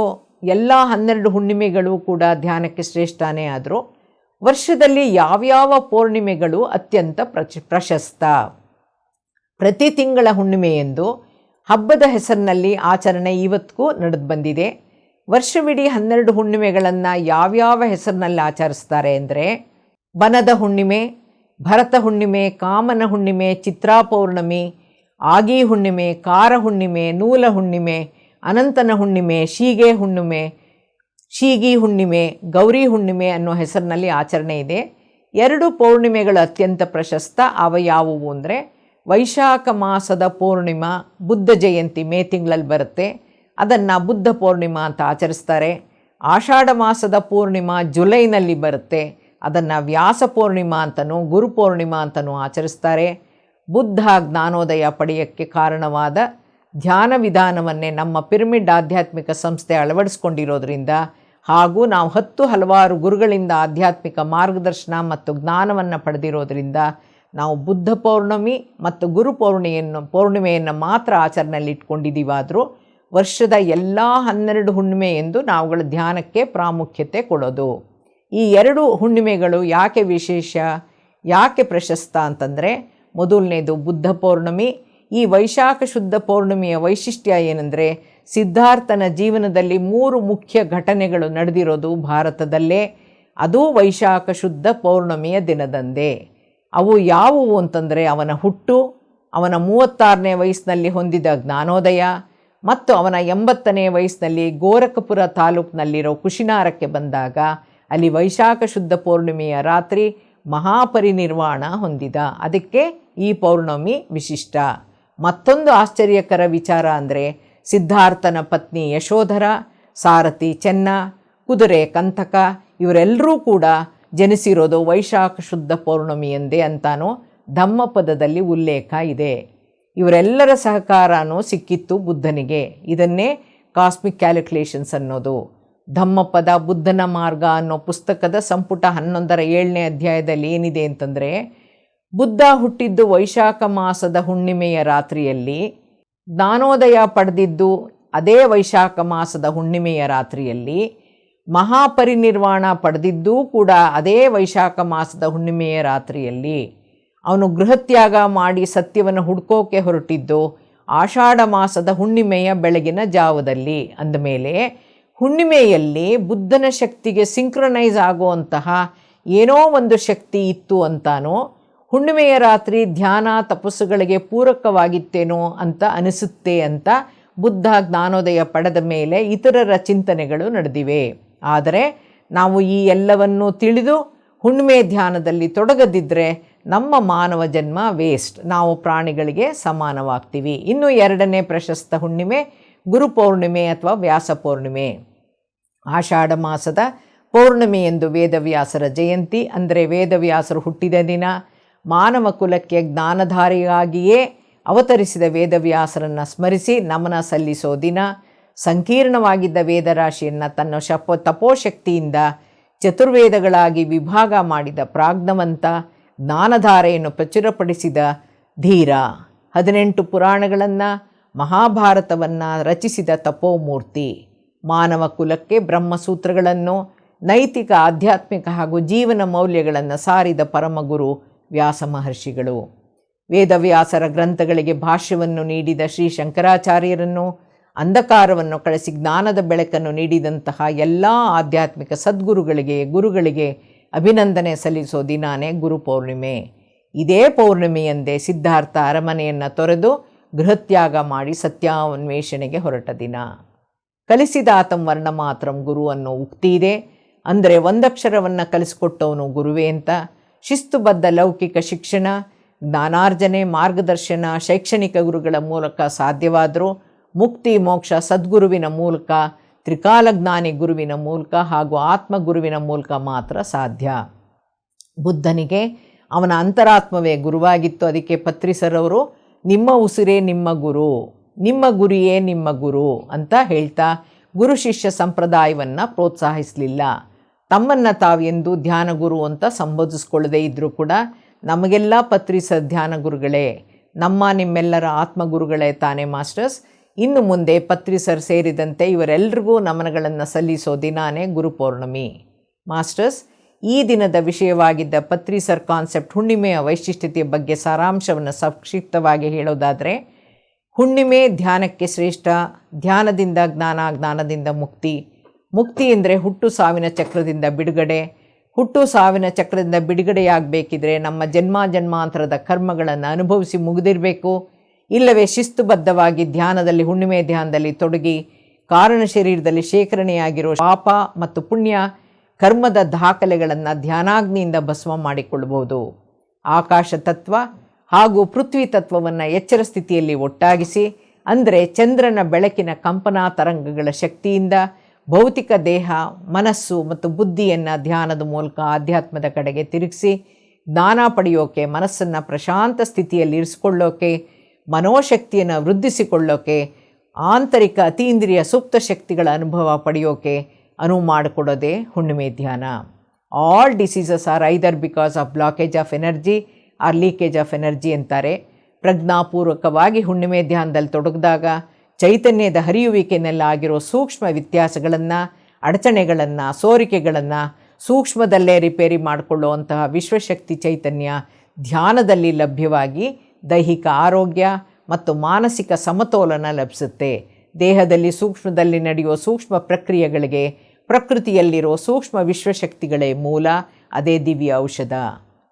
ಎಲ್ಲ 12 ಹುಣ್ಣಿಮೆಗಳು ಕೂಡ ಧ್ಯಾನಕ್ಕೆ ಶ್ರೇಷ್ಠನೇ ಆದರೂ ವರ್ಷದಲ್ಲಿ ಯಾವ್ಯಾವ ಪೌರ್ಣಿಮೆಗಳು ಅತ್ಯಂತ ಪ್ರಶಸ್ತ. ಪ್ರತಿ ತಿಂಗಳ ಹುಣ್ಣಿಮೆಯೆಂದು ಹಬ್ಬದ ಹೆಸರಿನಲ್ಲಿ ಆಚರಣೆ ಇವತ್ತಿಗೂ ನಡೆದು ಬಂದಿದೆ. ವರ್ಷವಿಡೀ 12 ಹುಣ್ಣಿಮೆಗಳನ್ನು ಯಾವ್ಯಾವ ಹೆಸರಿನಲ್ಲಿ ಆಚರಿಸ್ತಾರೆ ಅಂದರೆ ಬನದ ಹುಣ್ಣಿಮೆ, ಭರತ ಹುಣ್ಣಿಮೆ, ಕಾಮನ ಹುಣ್ಣಿಮೆ, ಚಿತ್ರಾ ಪೌರ್ಣಮಿ, ಆಗಿ ಹುಣ್ಣಿಮೆ, ಕಾರ ಹುಣ್ಣಿಮೆ, ನೂಲ ಹುಣ್ಣಿಮೆ, ಅನಂತನ ಹುಣ್ಣಿಮೆ, ಶೀಗಿ ಹುಣ್ಣಿಮೆ, ಗೌರಿ ಹುಣ್ಣಿಮೆ ಅನ್ನೋ ಹೆಸರಿನಲ್ಲಿ ಆಚರಣೆ ಇದೆ. 2 ಪೌರ್ಣಿಮೆಗಳು ಅತ್ಯಂತ ಪ್ರಶಸ್ತ. ಅವ ಯಾವುವು ಅಂದರೆ ವೈಶಾಖ ಮಾಸದ ಪೌರ್ಣಿಮಾ ಬುದ್ಧ ಜಯಂತಿ ಮೇ ತಿಂಗಳಲ್ಲಿ ಬರುತ್ತೆ, ಅದನ್ನು ಬುದ್ಧ ಪೌರ್ಣಿಮಾ ಅಂತ ಆಚರಿಸ್ತಾರೆ. ಆಷಾಢ ಮಾಸದ ಪೂರ್ಣಿಮಾ ಜುಲೈನಲ್ಲಿ ಬರುತ್ತೆ, ಅದನ್ನು ವ್ಯಾಸ ಪೂರ್ಣಿಮಾ ಅಂತನೂ ಗುರು ಪೂರ್ಣಿಮಾ ಅಂತನೂ ಆಚರಿಸ್ತಾರೆ. ಬುದ್ಧ ಜ್ಞಾನೋದಯ ಪಡೆಯೋಕ್ಕೆ ಕಾರಣವಾದ ಧ್ಯಾನ ವಿಧಾನವನ್ನೇ ನಮ್ಮ ಪಿರಮಿಡ್ ಆಧ್ಯಾತ್ಮಿಕ ಸಂಸ್ಥೆ ಅಳವಡಿಸ್ಕೊಂಡಿರೋದ್ರಿಂದ ಹಾಗೂ ನಾವು ಹಲವಾರು ಗುರುಗಳಿಂದ ಆಧ್ಯಾತ್ಮಿಕ ಮಾರ್ಗದರ್ಶನ ಮತ್ತು ಜ್ಞಾನವನ್ನು ಪಡೆದಿರೋದ್ರಿಂದ ನಾವು ಬುದ್ಧ ಪೌರ್ಣಮಿ ಮತ್ತು ಗುರು ಪೂರ್ಣಿಮೆಯನ್ನು ಮಾತ್ರ ಆಚರಣೆಯಲ್ಲಿ ಇಟ್ಕೊಂಡಿದ್ದೀವಾದರೂ ವರ್ಷದ ಎಲ್ಲ 12 ಹುಣ್ಣಿಮೆ ಎಂದು ನಾವುಗಳ ಧ್ಯಾನಕ್ಕೆ ಪ್ರಾಮುಖ್ಯತೆ ಕೊಡೋದು. ಈ 2 ಹುಣ್ಣಿಮೆಗಳು ಯಾಕೆ ವಿಶೇಷ, ಯಾಕೆ ಪ್ರಶಸ್ತ ಅಂತಂದರೆ, ಮೊದಲನೇದು ಬುದ್ಧ ಪೌರ್ಣಮಿ. ಈ ವೈಶಾಖ ಶುದ್ಧ ಪೌರ್ಣಿಮೆಯ ವೈಶಿಷ್ಟ್ಯ ಏನೆಂದರೆ, ಸಿದ್ಧಾರ್ಥನ ಜೀವನದಲ್ಲಿ 3 ಮುಖ್ಯ ಘಟನೆಗಳು ನಡೆದಿರೋದು ಭಾರತದಲ್ಲೇ. ಅದು ವೈಶಾಖ ಶುದ್ಧ ಪೌರ್ಣಮಿಯ ದಿನದಂದೇ. ಅವು ಯಾವುವು ಅಂತಂದರೆ, ಅವನ ಹುಟ್ಟು, ಅವನ 36ನೇ ವಯಸ್ಸಿನಲ್ಲಿ ಹೊಂದಿದ ಜ್ಞಾನೋದಯ ಮತ್ತು ಅವನ 80ನೇ ವಯಸ್ಸಿನಲ್ಲಿ ಗೋರಖಪುರ ತಾಲೂಕಿನಲ್ಲಿರೋ ಕುಶಿನಾರಕ್ಕೆ ಬಂದಾಗ ಅಲ್ಲಿ ವೈಶಾಖ ಶುದ್ಧ ಪೌರ್ಣಿಮೆಯ ರಾತ್ರಿ ಮಹಾಪರಿನಿರ್ವಾಣ ಹೊಂದಿದ. ಅದಕ್ಕೆ ಈ ಪೌರ್ಣಮಿ ವಿಶಿಷ್ಟ. ಮತ್ತೊಂದು ಆಶ್ಚರ್ಯಕರ ವಿಚಾರ ಅಂದರೆ, ಸಿದ್ಧಾರ್ಥನ ಪತ್ನಿ ಯಶೋಧರ, ಸಾರಥಿ ಚೆನ್ನ, ಕುದುರೆ ಕಂತಕ ಇವರೆಲ್ಲರೂ ಕೂಡ ಜನಿಸಿರೋದು ವೈಶಾಖ ಶುದ್ಧ ಪೌರ್ಣಮಿ ಎಂದೇ ಅಂತಾನೋ ಧಮ್ಮಪದದಲ್ಲಿ ಉಲ್ಲೇಖ ಇದೆ. ಇವರೆಲ್ಲರ ಸಹಕಾರನೂ ಸಿಕ್ಕಿತ್ತು ಬುದ್ಧನಿಗೆ. ಇದನ್ನೇ ಕಾಸ್ಮಿಕ್ ಕ್ಯಾಲ್ಕುಲೇಷನ್ಸ್ ಅನ್ನೋದು. ಧಮ್ಮಪದ ಬುದ್ಧನ ಮಾರ್ಗ ಅನ್ನೋ ಪುಸ್ತಕದ ಸಂಪುಟ 11ರ 7ನೇ ಅಧ್ಯಾಯದಲ್ಲಿ ಏನಿದೆ ಅಂತಂದರೆ, ಬುದ್ಧ ಹುಟ್ಟಿದ್ದು ವೈಶಾಖ ಮಾಸದ ಹುಣ್ಣಿಮೆಯ ರಾತ್ರಿಯಲ್ಲಿ, ಜ್ಞಾನೋದಯ ಪಡೆದಿದ್ದು ಅದೇ ವೈಶಾಖ ಮಾಸದ ಹುಣ್ಣಿಮೆಯ ರಾತ್ರಿಯಲ್ಲಿ, ಮಹಾಪರಿನಿರ್ವಾಣ ಪಡೆದಿದ್ದೂ ಕೂಡ ಅದೇ ವೈಶಾಖ ಮಾಸದ ಹುಣ್ಣಿಮೆಯ ರಾತ್ರಿಯಲ್ಲಿ, ಅವನು ಗೃಹತ್ಯಾಗ ಮಾಡಿ ಸತ್ಯವನ್ನು ಹುಡ್ಕೋಕೆ ಹೊರಟಿದ್ದು ಆಷಾಢ ಮಾಸದ ಹುಣ್ಣಿಮೆಯ ಬೆಳಗಿನ ಜಾವದಲ್ಲಿ. ಅಂದಮೇಲೆ ಹುಣ್ಣಿಮೆಯಲ್ಲಿ ಬುದ್ಧನ ಶಕ್ತಿಗೆ ಸಿಂಕ್ರನೈಸ್ ಆಗುವಂತಹ ಏನೋ ಒಂದು ಶಕ್ತಿ ಇತ್ತು ಅಂತಾನೋ, ಹುಣ್ಣಿಮೆಯ ರಾತ್ರಿ ಧ್ಯಾನ ತಪಸ್ಸುಗಳಿಗೆ ಪೂರಕವಾಗಿತ್ತೇನೋ ಅಂತ ಅನಿಸುತ್ತೆ ಅಂತ ಬುದ್ಧ ಜ್ಞಾನೋದಯ ಪಡೆದ ಮೇಲೆ ಇತರರ ಚಿಂತನೆಗಳು ನಡೆದಿವೆ. ಆದರೆ ನಾವು ಈ ಎಲ್ಲವನ್ನೂ ತಿಳಿದು ಹುಣ್ಣಿಮೆ ಧ್ಯಾನದಲ್ಲಿ ತೊಡಗದಿದ್ದರೆ ನಮ್ಮ ಮಾನವ ಜನ್ಮ ವೇಸ್ಟ್, ನಾವು ಪ್ರಾಣಿಗಳಿಗೆ ಸಮಾನವಾಗ್ತೀವಿ. ಇನ್ನು 2ನೇ ಪ್ರಶಸ್ತ ಹುಣ್ಣಿಮೆ ಗುರು ಪೌರ್ಣಿಮೆ ಅಥವಾ ವ್ಯಾಸ ಪೌರ್ಣಿಮೆ. ಆಷಾಢ ಮಾಸದ ಪೌರ್ಣಿಮೆ ಎಂದು ವೇದವ್ಯಾಸರ ಜಯಂತಿ, ಅಂದರೆ ವೇದವ್ಯಾಸರು ಹುಟ್ಟಿದ ದಿನ. ಮಾನವ ಕುಲಕ್ಕೆ ಜ್ಞಾನಧಾರಿಯಾಗಿಯೇ ಅವತರಿಸಿದ ವೇದವ್ಯಾಸರನ್ನು ಸ್ಮರಿಸಿ ನಮನ ಸಲ್ಲಿಸೋ ದಿನ. ಸಂಕೀರ್ಣವಾಗಿದ್ದ ವೇದರಾಶಿಯನ್ನು ತನ್ನ ತಪೋಶಕ್ತಿಯಿಂದ ಚತುರ್ವೇದಗಳಾಗಿ ವಿಭಾಗ ಮಾಡಿದ ಪ್ರಾಜ್ಞವಂತ, ಜ್ಞಾನಧಾರೆಯನ್ನು ಪ್ರಚುರಪಡಿಸಿದ ಧೀರ, 18 ಪುರಾಣಗಳನ್ನು ಮಹಾಭಾರತವನ್ನು ರಚಿಸಿದ ತಪೋಮೂರ್ತಿ, ಮಾನವ ಕುಲಕ್ಕೆ ಬ್ರಹ್ಮಸೂತ್ರಗಳನ್ನು, ನೈತಿಕ ಆಧ್ಯಾತ್ಮಿಕ ಹಾಗೂ ಜೀವನ ಮೌಲ್ಯಗಳನ್ನು ಸಾರಿದ ಪರಮಗುರು ವ್ಯಾಸ ಮಹರ್ಷಿಗಳು. ವೇದವ್ಯಾಸರ ಗ್ರಂಥಗಳಿಗೆ ಭಾಷ್ಯವನ್ನು ನೀಡಿದ ಶ್ರೀ ಶಂಕರಾಚಾರ್ಯರನ್ನು, ಅಂಧಕಾರವನ್ನು ಕಳಿಸಿ ಜ್ಞಾನದ ಬೆಳಕನ್ನು ನೀಡಿದಂತಹ ಎಲ್ಲ ಆಧ್ಯಾತ್ಮಿಕ ಗುರುಗಳಿಗೆ ಅಭಿನಂದನೆ ಸಲ್ಲಿಸೋ ದಿನಾನೇ ಗುರು ಪೌರ್ಣಿಮೆ. ಇದೇ ಪೌರ್ಣಿಮೆಯಂದೇ ಸಿದ್ಧಾರ್ಥ ಅರಮನೆಯನ್ನು ತೊರೆದು ಗೃಹತ್ಯಾಗ ಮಾಡಿ ಸತ್ಯಾನ್ವೇಷಣೆಗೆ ಹೊರಟ ದಿನ. ಕಲಿಸಿದಾತಂ ವರ್ಣ ಮಾತ್ರಂ ಗುರು ಅನ್ನೋ ಉಕ್ತಿ ಇದೆ. ಅಂದರೆ ಒಂದಕ್ಷರವನ್ನು ಕಲಿಸಿಕೊಟ್ಟವನು ಗುರುವೇ ಅಂತ. ಶಿಸ್ತುಬದ್ಧ ಲೌಕಿಕ ಶಿಕ್ಷಣ, ಜ್ಞಾನಾರ್ಜನೆ, ಮಾರ್ಗದರ್ಶನ ಶೈಕ್ಷಣಿಕ ಗುರುಗಳ ಮೂಲಕ ಸಾಧ್ಯವಾದರೂ ಮುಕ್ತಿ ಮೋಕ್ಷ ಸದ್ಗುರುವಿನ ಮೂಲಕ, ತ್ರಿಕಾಲಜ್ಞಾನಿ ಗುರುವಿನ ಮೂಲಕ ಹಾಗೂ ಆತ್ಮಗುರುವಿನ ಮೂಲಕ ಮಾತ್ರ ಸಾಧ್ಯ. ಬುದ್ಧನಿಗೆ ಅವನ ಅಂತರಾತ್ಮವೇ ಗುರುವಾಗಿತ್ತು. ಅದಕ್ಕೆ ಪತ್ರಿಸರವರು ನಿಮ್ಮ ಉಸಿರೇ ನಿಮ್ಮ ಗುರು, ನಿಮ್ಮ ಗುರಿಯೇ ನಿಮ್ಮ ಗುರು ಅಂತ ಹೇಳ್ತಾ ಗುರು ಶಿಷ್ಯ ಸಂಪ್ರದಾಯವನ್ನು ಪ್ರೋತ್ಸಾಹಿಸಲಿಲ್ಲ. ತಮ್ಮನ್ನು ತಾವೆಂದು ಧ್ಯಾನ ಗುರು ಅಂತ ಸಂಬೋಧಿಸ್ಕೊಳ್ಳದೇ ಇದ್ದರೂ ಕೂಡ ನಮಗೆಲ್ಲ ಪತ್ರಿಸರ್ ಧ್ಯಾನ ಗುರುಗಳೇ, ನಿಮ್ಮೆಲ್ಲರ ಆತ್ಮಗುರುಗಳೇ ತಾನೇ ಮಾಸ್ಟರ್ಸ್. ಇನ್ನು ಮುಂದೆ ಪತ್ರಿಸರ್ ಸೇರಿದಂತೆ ಇವರೆಲ್ಲರಿಗೂ ನಮನಗಳನ್ನು ಸಲ್ಲಿಸೋ ದಿನಾನೇ ಗುರು ಪೌರ್ಣಮಿ. ಮಾಸ್ಟರ್ಸ್, ಈ ದಿನದ ವಿಷಯವಾಗಿದ್ದ ಪತ್ರಿಸರ್ ಕಾನ್ಸೆಪ್ಟ್ ಹುಣ್ಣಿಮೆಯ ವೈಶಿಷ್ಟ್ಯತೆಯ ಬಗ್ಗೆ ಸಾರಾಂಶವನ್ನು ಸಂಕ್ಷಿಪ್ತವಾಗಿ ಹೇಳೋದಾದರೆ, ಹುಣ್ಣಿಮೆ ಧ್ಯಾನಕ್ಕೆ ಶ್ರೇಷ್ಠ. ಧ್ಯಾನದಿಂದ ಜ್ಞಾನ, ಜ್ಞಾನದಿಂದ ಮುಕ್ತಿ. ಮುಕ್ತಿ ಎಂದರೆ ಹುಟ್ಟು ಸಾವಿನ ಚಕ್ರದಿಂದ ಬಿಡುಗಡೆ. ಹುಟ್ಟು ಸಾವಿನ ಚಕ್ರದಿಂದ ಬಿಡುಗಡೆಯಾಗಬೇಕಿದ್ರೆ ನಮ್ಮ ಜನ್ಮಾಂತರದ ಕರ್ಮಗಳನ್ನು ಅನುಭವಿಸಿ ಮುಗಿದಿರಬೇಕು. ಇಲ್ಲವೇ ಶಿಸ್ತುಬದ್ಧವಾಗಿ ಧ್ಯಾನದಲ್ಲಿ, ಹುಣ್ಣಿಮೆ ಧ್ಯಾನದಲ್ಲಿ ತೊಡಗಿ ಕಾರಣ ಶರೀರದಲ್ಲಿ ಶೇಖರಣೆಯಾಗಿರೋ ಪಾಪ ಮತ್ತು ಪುಣ್ಯ ಕರ್ಮದ ದಾಖಲೆಗಳನ್ನು ಧ್ಯಾನಾಗ್ನಿಯಿಂದ ಭಸ್ಮ ಮಾಡಿಕೊಳ್ಳಬಹುದು. ಆಕಾಶ ತತ್ವ ಹಾಗೂ ಪೃಥ್ವಿ ತತ್ವವನ್ನು ಎಚ್ಚರ ಸ್ಥಿತಿಯಲ್ಲಿ ಒಟ್ಟಾಗಿಸಿ, ಅಂದರೆ ಚಂದ್ರನ ಬೆಳಕಿನ ಕಂಪನಾ ತರಂಗಗಳ ಶಕ್ತಿಯಿಂದ ಭೌತಿಕ ದೇಹ, ಮನಸ್ಸು ಮತ್ತು ಬುದ್ಧಿಯನ್ನು ಧ್ಯಾನದ ಮೂಲಕ ಆಧ್ಯಾತ್ಮದ ಕಡೆಗೆ ತಿರುಗಿಸಿ ಜ್ಞಾನ ಪಡೆಯೋಕೆ, ಮನಸ್ಸನ್ನು ಪ್ರಶಾಂತ ಸ್ಥಿತಿಯಲ್ಲಿ ಇರಿಸ್ಕೊಳ್ಳೋಕೆ, ಮನೋಶಕ್ತಿಯನ್ನು ವೃದ್ಧಿಸಿಕೊಳ್ಳೋಕೆ, ಆಂತರಿಕ ಅತೀಂದ್ರಿಯ ಸುಪ್ತ ಶಕ್ತಿಗಳ ಅನುಭವ ಪಡೆಯೋಕೆ ಅನುವು ಮಾಡಿಕೊಡೋದೇ ಹುಣ್ಣಿಮೆ ಧ್ಯಾನ. All diseases are either because of blockage of energy or leakage of energy ಅಂತಾರೆ. ಪ್ರಜ್ಞಾಪೂರ್ವಕವಾಗಿ ಹುಣ್ಣಿಮೆ ಧ್ಯಾನದಲ್ಲಿ ತೊಡಗಿದಾಗ ಚೈತನ್ಯದ ಹರಿಯುವಿಕೆಯಲ್ಲಿ ಆಗಿರೋ ಸೂಕ್ಷ್ಮ ವ್ಯತ್ಯಾಸಗಳನ್ನು, ಅಡಚಣೆಗಳನ್ನು, ಸೋರಿಕೆಗಳನ್ನು ಸೂಕ್ಷ್ಮದಲ್ಲೇ ರಿಪೇರಿ ಮಾಡಿಕೊಳ್ಳುವಂತಹ ವಿಶ್ವಶಕ್ತಿ ಚೈತನ್ಯ ಧ್ಯಾನದಲ್ಲಿ ಲಭ್ಯವಾಗಿ ದೈಹಿಕ ಆರೋಗ್ಯ ಮತ್ತು ಮಾನಸಿಕ ಸಮತೋಲನ ಲಭಿಸುತ್ತೆ. ದೇಹದಲ್ಲಿ ಸೂಕ್ಷ್ಮದಲ್ಲಿ ನಡೆಯುವ ಸೂಕ್ಷ್ಮ ಪ್ರಕ್ರಿಯೆಗಳಿಗೆ ಪ್ರಕೃತಿಯಲ್ಲಿರೋ ಸೂಕ್ಷ್ಮ ವಿಶ್ವಶಕ್ತಿಗಳೇ ಮೂಲ, ಅದೇ ದಿವ್ಯ ಔಷಧ.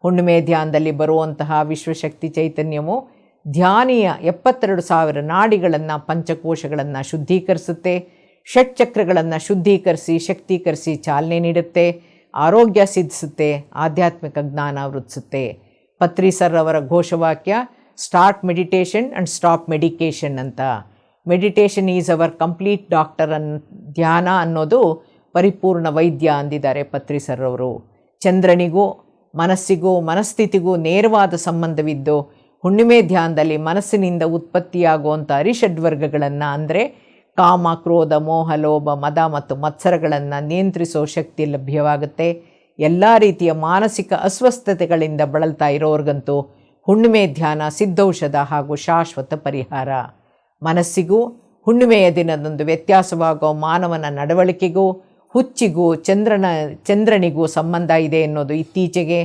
ಹುಣ್ಣಿಮೆ ಧ್ಯಾನದಲ್ಲಿ ಬರುವಂತಹ ವಿಶ್ವಶಕ್ತಿ ಚೈತನ್ಯವು ಧ್ಯಾನಿಯ 72,000 ನಾಡಿಗಳನ್ನು, ಪಂಚಕೋಶಗಳನ್ನು ಶುದ್ಧೀಕರಿಸುತ್ತೆ, ಷಟ್ಚಕ್ರಗಳನ್ನು ಶುದ್ಧೀಕರಿಸಿ ಶಕ್ತೀಕರಿಸಿ ಚಾಲನೆ ನೀಡುತ್ತೆ, ಆರೋಗ್ಯ ಸಿದ್ಧಿಸುತ್ತೆ, ಆಧ್ಯಾತ್ಮಿಕ ಜ್ಞಾನ ವೃದ್ಧಿಸುತ್ತೆ. ಪತ್ರಿ ಸರ್ ಅವರ ಘೋಷವಾಕ್ಯ start meditation and stop medication ಅಂತ. Meditation is our complete doctor ಧ್ಯಾನ ಅನ್ನೋದು ಪರಿಪೂರ್ಣ ವೈದ್ಯ ಅಂದಿದ್ದಾರೆ ಪತ್ರಿ ಸರ್ ಅವರು. ಚಂದ್ರನಿಗೂ ಮನಸ್ಸಿಗೂ ಮನಸ್ಥಿತಿಗೂ ನೇರವಾದ ಸಂಬಂಧವಿದ್ದು ಹುಣ್ಣಿಮೆ ಧ್ಯಾನದಲ್ಲಿ ಮನಸ್ಸಿನಿಂದ ಉತ್ಪತ್ತಿಯಾಗುವಂಥ ಅರಿಷಡ್ವರ್ಗಗಳನ್ನು ಅಂದರೆ ಕಾಮ, ಕ್ರೋಧ, ಮೋಹ, ಲೋಭ, ಮದ ಮತ್ತು ಮತ್ಸರಗಳನ್ನು ನಿಯಂತ್ರಿಸೋ ಶಕ್ತಿ ಲಭ್ಯವಾಗುತ್ತೆ. ಎಲ್ಲ ರೀತಿಯ ಮಾನಸಿಕ ಅಸ್ವಸ್ಥತೆಗಳಿಂದ ಬಳಲ್ತಾ ಇರೋರ್ಗಂತೂ ಹುಣ್ಣಿಮೆ ಧ್ಯಾನ ಸಿದ್ಧೌಷಧ ಹಾಗೂ ಶಾಶ್ವತ ಪರಿಹಾರ. ಮನಸ್ಸಿಗೂ ಹುಣ್ಣಿಮೆಯ ದಿನದಂದು ವ್ಯತ್ಯಾಸವಾಗೋ ಮಾನವನ ನಡವಳಿಕೆಗೂ ಹುಚ್ಚಿಗೂ ಚಂದ್ರನಿಗೂ ಸಂಬಂಧ ಇದೆ ಎನ್ನುವುದು ಇತ್ತೀಚೆಗೆ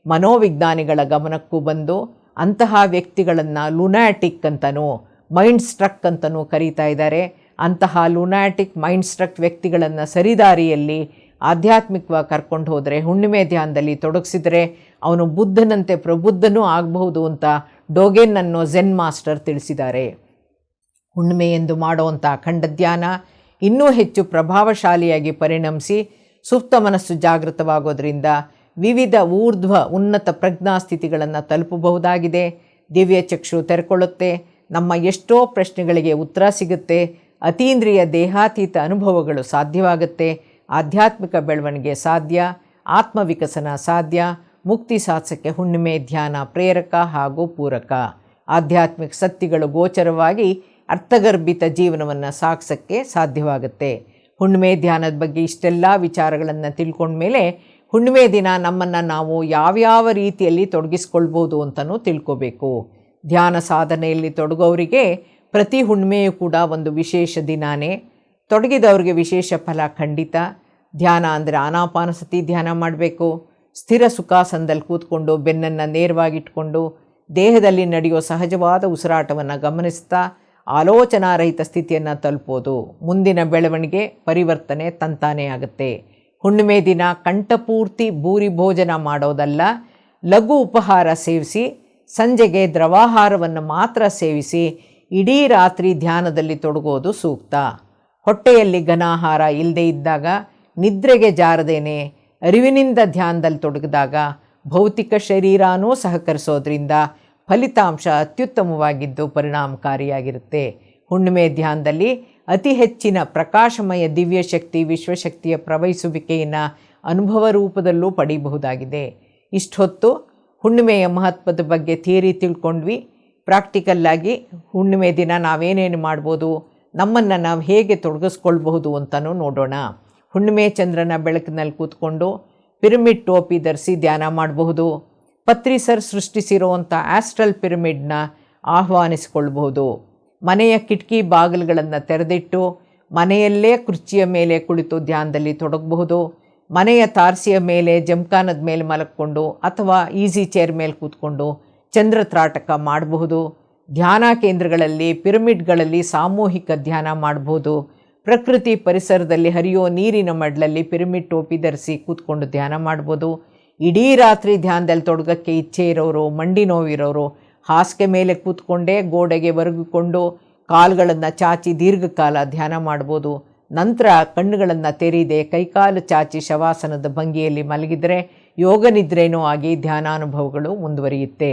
ಮನೋವಿಜ್ಞಾನಿಗಳ ಗಮನಕ್ಕೂ ಬಂದು ಅಂತಹ ವ್ಯಕ್ತಿಗಳನ್ನು ಲುನಾಟಿಕ್ ಅಂತನೂ ಮೈಂಡ್ ಸ್ಟ್ರಕ್ ಅಂತನೂ ಕರೀತಾ ಇದ್ದಾರೆ. ಅಂತಹ ಲುನಾಟಿಕ್ ಮೈಂಡ್ ಸ್ಟ್ರಕ್ ವ್ಯಕ್ತಿಗಳನ್ನು ಸರಿದಾರಿಯಲ್ಲಿ ಆಧ್ಯಾತ್ಮಿಕವಾಗಿ ಕರ್ಕೊಂಡು ಹೋದರೆ, ಹುಣ್ಣಿಮೆ ಧ್ಯಾನದಲ್ಲಿ ತೊಡಗಿಸಿದರೆ ಅವನು ಬುದ್ಧನಂತೆ ಪ್ರಬುದ್ಧನೂ ಆಗಬಹುದು ಅಂತ ಡೋಗೆನ್ ಅನ್ನೋ ಝೆನ್ ಮಾಸ್ಟರ್ ತಿಳಿಸಿದ್ದಾರೆ. ಹುಣ್ಣಿಮೆ ಎಂದು ಮಾಡುವಂಥ ಅಖಂಡ ಧ್ಯಾನ ಇನ್ನೂ ಹೆಚ್ಚು ಪ್ರಭಾವಶಾಲಿಯಾಗಿ ಪರಿಣಮಿಸಿ ಸುಪ್ತ ಮನಸ್ಸು ಜಾಗೃತವಾಗೋದ್ರಿಂದ ವಿವಿಧ ಊರ್ಧ್ವ ಉನ್ನತ ಪ್ರಜ್ಞಾಸ್ಥಿತಿಗಳನ್ನು ತಲುಪಬಹುದಾಗಿದೆ. ದಿವ್ಯ ಚಕ್ಷು ತೆರೆಕೊಳ್ಳುತ್ತೆ, ನಮ್ಮ ಎಷ್ಟೋ ಪ್ರಶ್ನೆಗಳಿಗೆ ಉತ್ತರ ಸಿಗುತ್ತೆ, ಅತೀಂದ್ರಿಯ ದೇಹಾತೀತ ಅನುಭವಗಳು ಸಾಧ್ಯವಾಗುತ್ತೆ, ಆಧ್ಯಾತ್ಮಿಕ ಬೆಳವಣಿಗೆ ಸಾಧ್ಯ, ಆತ್ಮವಿಕಸನ ಸಾಧ್ಯ. ಮುಕ್ತಿ ಸಾಧಿಸೋಕ್ಕೆ ಹುಣ್ಣಿಮೆ ಧ್ಯಾನ ಪ್ರೇರಕ ಹಾಗೂ ಪೂರಕ. ಆಧ್ಯಾತ್ಮಿಕ ಸತ್ಯಗಳು ಗೋಚರವಾಗಿ ಅರ್ಥಗರ್ಭಿತ ಜೀವನವನ್ನು ಸಾಗಿಸೋಕ್ಕೆ ಸಾಧ್ಯವಾಗುತ್ತೆ. ಹುಣ್ಣಿಮೆ ಧ್ಯಾನದ ಬಗ್ಗೆ ಇಷ್ಟೆಲ್ಲ ವಿಚಾರಗಳನ್ನು ತಿಳ್ಕೊಂಡ್ಮೇಲೆ ಹುಣ್ಣಿಮೆ ದಿನ ನಮ್ಮನ್ನು ನಾವು ಯಾವ್ಯಾವ ರೀತಿಯಲ್ಲಿ ತೊಡಗಿಸ್ಕೊಳ್ಬೋದು ಅಂತಲೂ ತಿಳ್ಕೋಬೇಕು. ಧ್ಯಾನ ಸಾಧನೆಯಲ್ಲಿ ತೊಡಗೋರಿಗೆ ಪ್ರತಿ ಹುಣ್ಣಿಮೆಯೂ ಕೂಡ ಒಂದು ವಿಶೇಷ ದಿನಾನೇ. ತೊಡಗಿದವ್ರಿಗೆ ವಿಶೇಷ ಫಲ ಖಂಡಿತ. ಧ್ಯಾನ ಅಂದರೆ ಆನಾಪಾನಸತಿ ಧ್ಯಾನ ಮಾಡಬೇಕು. ಸ್ಥಿರ ಸುಖಾಸನದಲ್ಲಿ ಕೂತ್ಕೊಂಡು ಬೆನ್ನನ್ನು ನೇರವಾಗಿಟ್ಕೊಂಡು ದೇಹದಲ್ಲಿ ನಡೆಯೋ ಸಹಜವಾದ ಉಸಿರಾಟವನ್ನು ಗಮನಿಸ್ತಾ ಆಲೋಚನಾರಹಿತ ಸ್ಥಿತಿಯನ್ನು ತಲುಪೋದು ಮುಂದಿನ ಬೆಳವಣಿಗೆ ಪರಿವರ್ತನೆ ತಂತಾನೇ ಆಗುತ್ತೆ. ಹುಣ್ಣಿಮೆ ದಿನ ಕಂಠಪೂರ್ತಿ ಭೂರಿ ಭೋಜನ ಮಾಡೋದಲ್ಲ, ಲಘು ಉಪಹಾರ ಸೇವಿಸಿ ಸಂಜೆಗೆ ದ್ರವಾಹಾರವನ್ನು ಮಾತ್ರ ಸೇವಿಸಿ ಇಡೀ ರಾತ್ರಿ ಧ್ಯಾನದಲ್ಲಿ ತೊಡಗೋದು ಸೂಕ್ತ. ಹೊಟ್ಟೆಯಲ್ಲಿ ಘನಾಹಾರ ಇಲ್ಲದೇ ಇದ್ದಾಗ, ನಿದ್ರೆಗೆ ಜಾರದೇನೆ ಅರಿವಿನಿಂದ ಧ್ಯಾನದಲ್ಲಿ ತೊಡಗಿದಾಗ ಭೌತಿಕ ಶರೀರನೂ ಸಹಕರಿಸೋದ್ರಿಂದ ಫಲಿತಾಂಶ ಅತ್ಯುತ್ತಮವಾಗಿದ್ದು ಪರಿಣಾಮಕಾರಿಯಾಗಿರುತ್ತೆ. ಹುಣ್ಣಿಮೆ ಧ್ಯಾನದಲ್ಲಿ ಅತಿ ಹೆಚ್ಚಿನ ಪ್ರಕಾಶಮಯ ದಿವ್ಯಶಕ್ತಿ ವಿಶ್ವಶಕ್ತಿಯ ಪ್ರವಹಿಸುವಿಕೆಯನ್ನು ಅನುಭವ ರೂಪದಲ್ಲೂ ಪಡೆಯಬಹುದಾಗಿದೆ. ಇಷ್ಟೊತ್ತು ಹುಣ್ಣಿಮೆಯ ಮಹತ್ವದ ಬಗ್ಗೆ ಥಿಯರಿ ತಿಳ್ಕೊಂಡ್ವಿ. ಪ್ರಾಕ್ಟಿಕಲ್ಲಾಗಿ ಹುಣ್ಣಿಮೆ ದಿನ ನಾವೇನೇನು ಮಾಡ್ಬೋದು, ನಮ್ಮನ್ನು ನಾವು ಹೇಗೆ ತೊಡಗಿಸ್ಕೊಳ್ಬಹುದು ಅಂತಲೂ ನೋಡೋಣ. ಹುಣ್ಣಿಮೆ ಚಂದ್ರನ ಬೆಳಕಿನಲ್ಲಿ ಕೂತ್ಕೊಂಡು ಪಿರಮಿಡ್ ಟೋಪಿ ಧರಿಸಿ ಧ್ಯಾನ ಮಾಡಬಹುದು. ಪತ್ರಿ ಸರ್ ಸೃಷ್ಟಿಸಿರುವಂಥ ಆಸ್ಟ್ರಲ್ ಪಿರಮಿಡ್ನ ಆಹ್ವಾನಿಸಿಕೊಳ್ಬಹುದು. ಮನೆಯ ಕಿಟಕಿ ಬಾಗಿಲುಗಳನ್ನು ತೆರೆದಿಟ್ಟು ಮನೆಯಲ್ಲೇ ಕುರ್ಚಿಯ ಮೇಲೆ ಕುಳಿತು ಧ್ಯಾನದಲ್ಲಿ ತೊಡಗಬಹುದು. ಮನೆಯ ತಾರಸಿಯ ಮೇಲೆ ಜಮಖಾನದ ಮೇಲೆ ಮಲಕ್ಕೊಂಡು ಅಥವಾ ಈಸಿ ಚೇರ್ ಮೇಲೆ ಕೂತ್ಕೊಂಡು ಚಂದ್ರ ತ್ರಾಟಕ ಮಾಡಬಹುದು. ಧ್ಯಾನ ಕೇಂದ್ರಗಳಲ್ಲಿ ಪಿರಮಿಡ್ಗಳಲ್ಲಿ ಸಾಮೂಹಿಕ ಧ್ಯಾನ ಮಾಡಬಹುದು. ಪ್ರಕೃತಿ ಪರಿಸರದಲ್ಲಿ ಹರಿಯೋ ನೀರಿನ ಮಡ್ಲಲ್ಲಿ ಪಿರಮಿಡ್ ಟೋಪಿ ಧರಿಸಿ ಕೂತ್ಕೊಂಡು ಧ್ಯಾನ ಮಾಡ್ಬೋದು. ಇಡೀ ರಾತ್ರಿ ಧ್ಯಾನದಲ್ಲಿ ತೊಡಗಕ್ಕೆ ಇಚ್ಛೆ ಇರೋರು, ಮಂಡಿ ನೋವಿರೋರು ಹಾಸಿಗೆ ಮೇಲೆ ಕೂತ್ಕೊಂಡೇ ಗೋಡೆಗೆ ಒರಗಿಕೊಂಡು ಕಾಲುಗಳನ್ನು ಚಾಚಿ ದೀರ್ಘಕಾಲ ಧ್ಯಾನ ಮಾಡ್ಬೋದು. ನಂತರ ಕಣ್ಣುಗಳನ್ನು ತೆರೀದೆ ಕೈಕಾಲು ಚಾಚಿ ಶವಾಸನದ ಭಂಗಿಯಲ್ಲಿ ಮಲಗಿದರೆ ಯೋಗ ನಿದ್ರೇನೂ ಆಗಿ ಧ್ಯಾನಾನುಭವಗಳು ಮುಂದುವರಿಯುತ್ತೆ.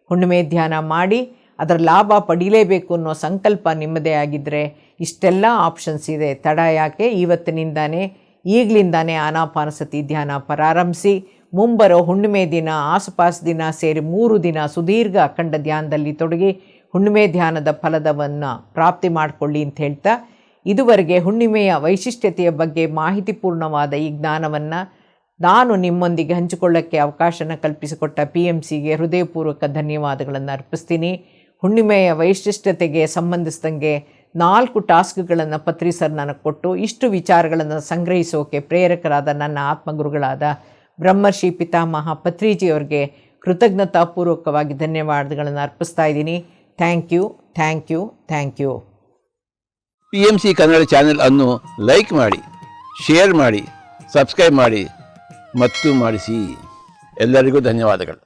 ಹುಣ್ಣಿಮೆ ಧ್ಯಾನ ಮಾಡಿ ಅದರ ಲಾಭ ಪಡೀಲೇಬೇಕು ಅನ್ನೋ ಸಂಕಲ್ಪ ನಿಮ್ಮದೇ ಆಗಿದ್ದರೆ ಇಷ್ಟೆಲ್ಲ ಆಪ್ಷನ್ಸ್ ಇದೆ. ತಡ ಯಾಕೆ? ಇವತ್ತಿನಿಂದಾನೇ ಈಗಲಿಂದಾನೇ ಆನಾಪಾನಸತಿ ಧ್ಯಾನ ಪ್ರಾರಂಭಿಸಿ ಮುಂಬರೋ ಹುಣ್ಣಿಮೆ ದಿನ ಆಸುಪಾಸು ದಿನ ಸೇರಿ 3 ದಿನ ಸುದೀರ್ಘ ಅಖಂಡ ಧ್ಯಾನದಲ್ಲಿ ತೊಡಗಿ ಹುಣ್ಣಿಮೆ ಧ್ಯಾನದ ಫಲದವನ್ನು ಪ್ರಾಪ್ತಿ ಮಾಡಿಕೊಳ್ಳಿ ಅಂತ ಹೇಳ್ತಾ, ಇದುವರೆಗೆ ಹುಣ್ಣಿಮೆಯ ವೈಶಿಷ್ಟ್ಯತೆಯ ಬಗ್ಗೆ ಮಾಹಿತಿಪೂರ್ಣವಾದ ಈ ಜ್ಞಾನವನ್ನು ನಾನು ನಿಮ್ಮೊಂದಿಗೆ ಹಂಚಿಕೊಳ್ಳೋಕ್ಕೆ ಅವಕಾಶನ ಕಲ್ಪಿಸಿಕೊಟ್ಟ PMCಗೆ ಹೃದಯಪೂರ್ವಕ ಧನ್ಯವಾದಗಳನ್ನು ಅರ್ಪಿಸ್ತೀನಿ. ಹುಣ್ಣಿಮೆಯ ವೈಶಿಷ್ಟ್ಯತೆಗೆ ಸಂಬಂಧಿಸಿದಂಗೆ 4 ಟಾಸ್ಕ್ಗಳನ್ನು ಪತ್ರಿ ಸರ್ ನನಗೆ ಕೊಟ್ಟು ಇಷ್ಟು ವಿಚಾರಗಳನ್ನು ಸಂಗ್ರಹಿಸೋಕೆ ಪ್ರೇರಕರಾದ ನನ್ನ ಆತ್ಮಗುರುಗಳಾದ ಬ್ರಹ್ಮರ್ಷಿ ಪಿತಾಮಹ ಪತ್ರಿಜಿಯವರಿಗೆ ಕೃತಜ್ಞತಾಪೂರ್ವಕವಾಗಿ ಧನ್ಯವಾದಗಳನ್ನು ಅರ್ಪಿಸ್ತಾ ಇದ್ದೀನಿ. Thank you, thank you, thank you. PMC Kannada channel ಅನ್ನು ಲೈಕ್ ಮಾಡಿ, ಶೇರ್ ಮಾಡಿ, ಸಬ್ಸ್ಕ್ರೈಬ್ ಮಾಡಿ ಮತ್ತು ಮಾಡಿಸಿ. ಎಲ್ಲರಿಗೂ ಧನ್ಯವಾದಗಳು.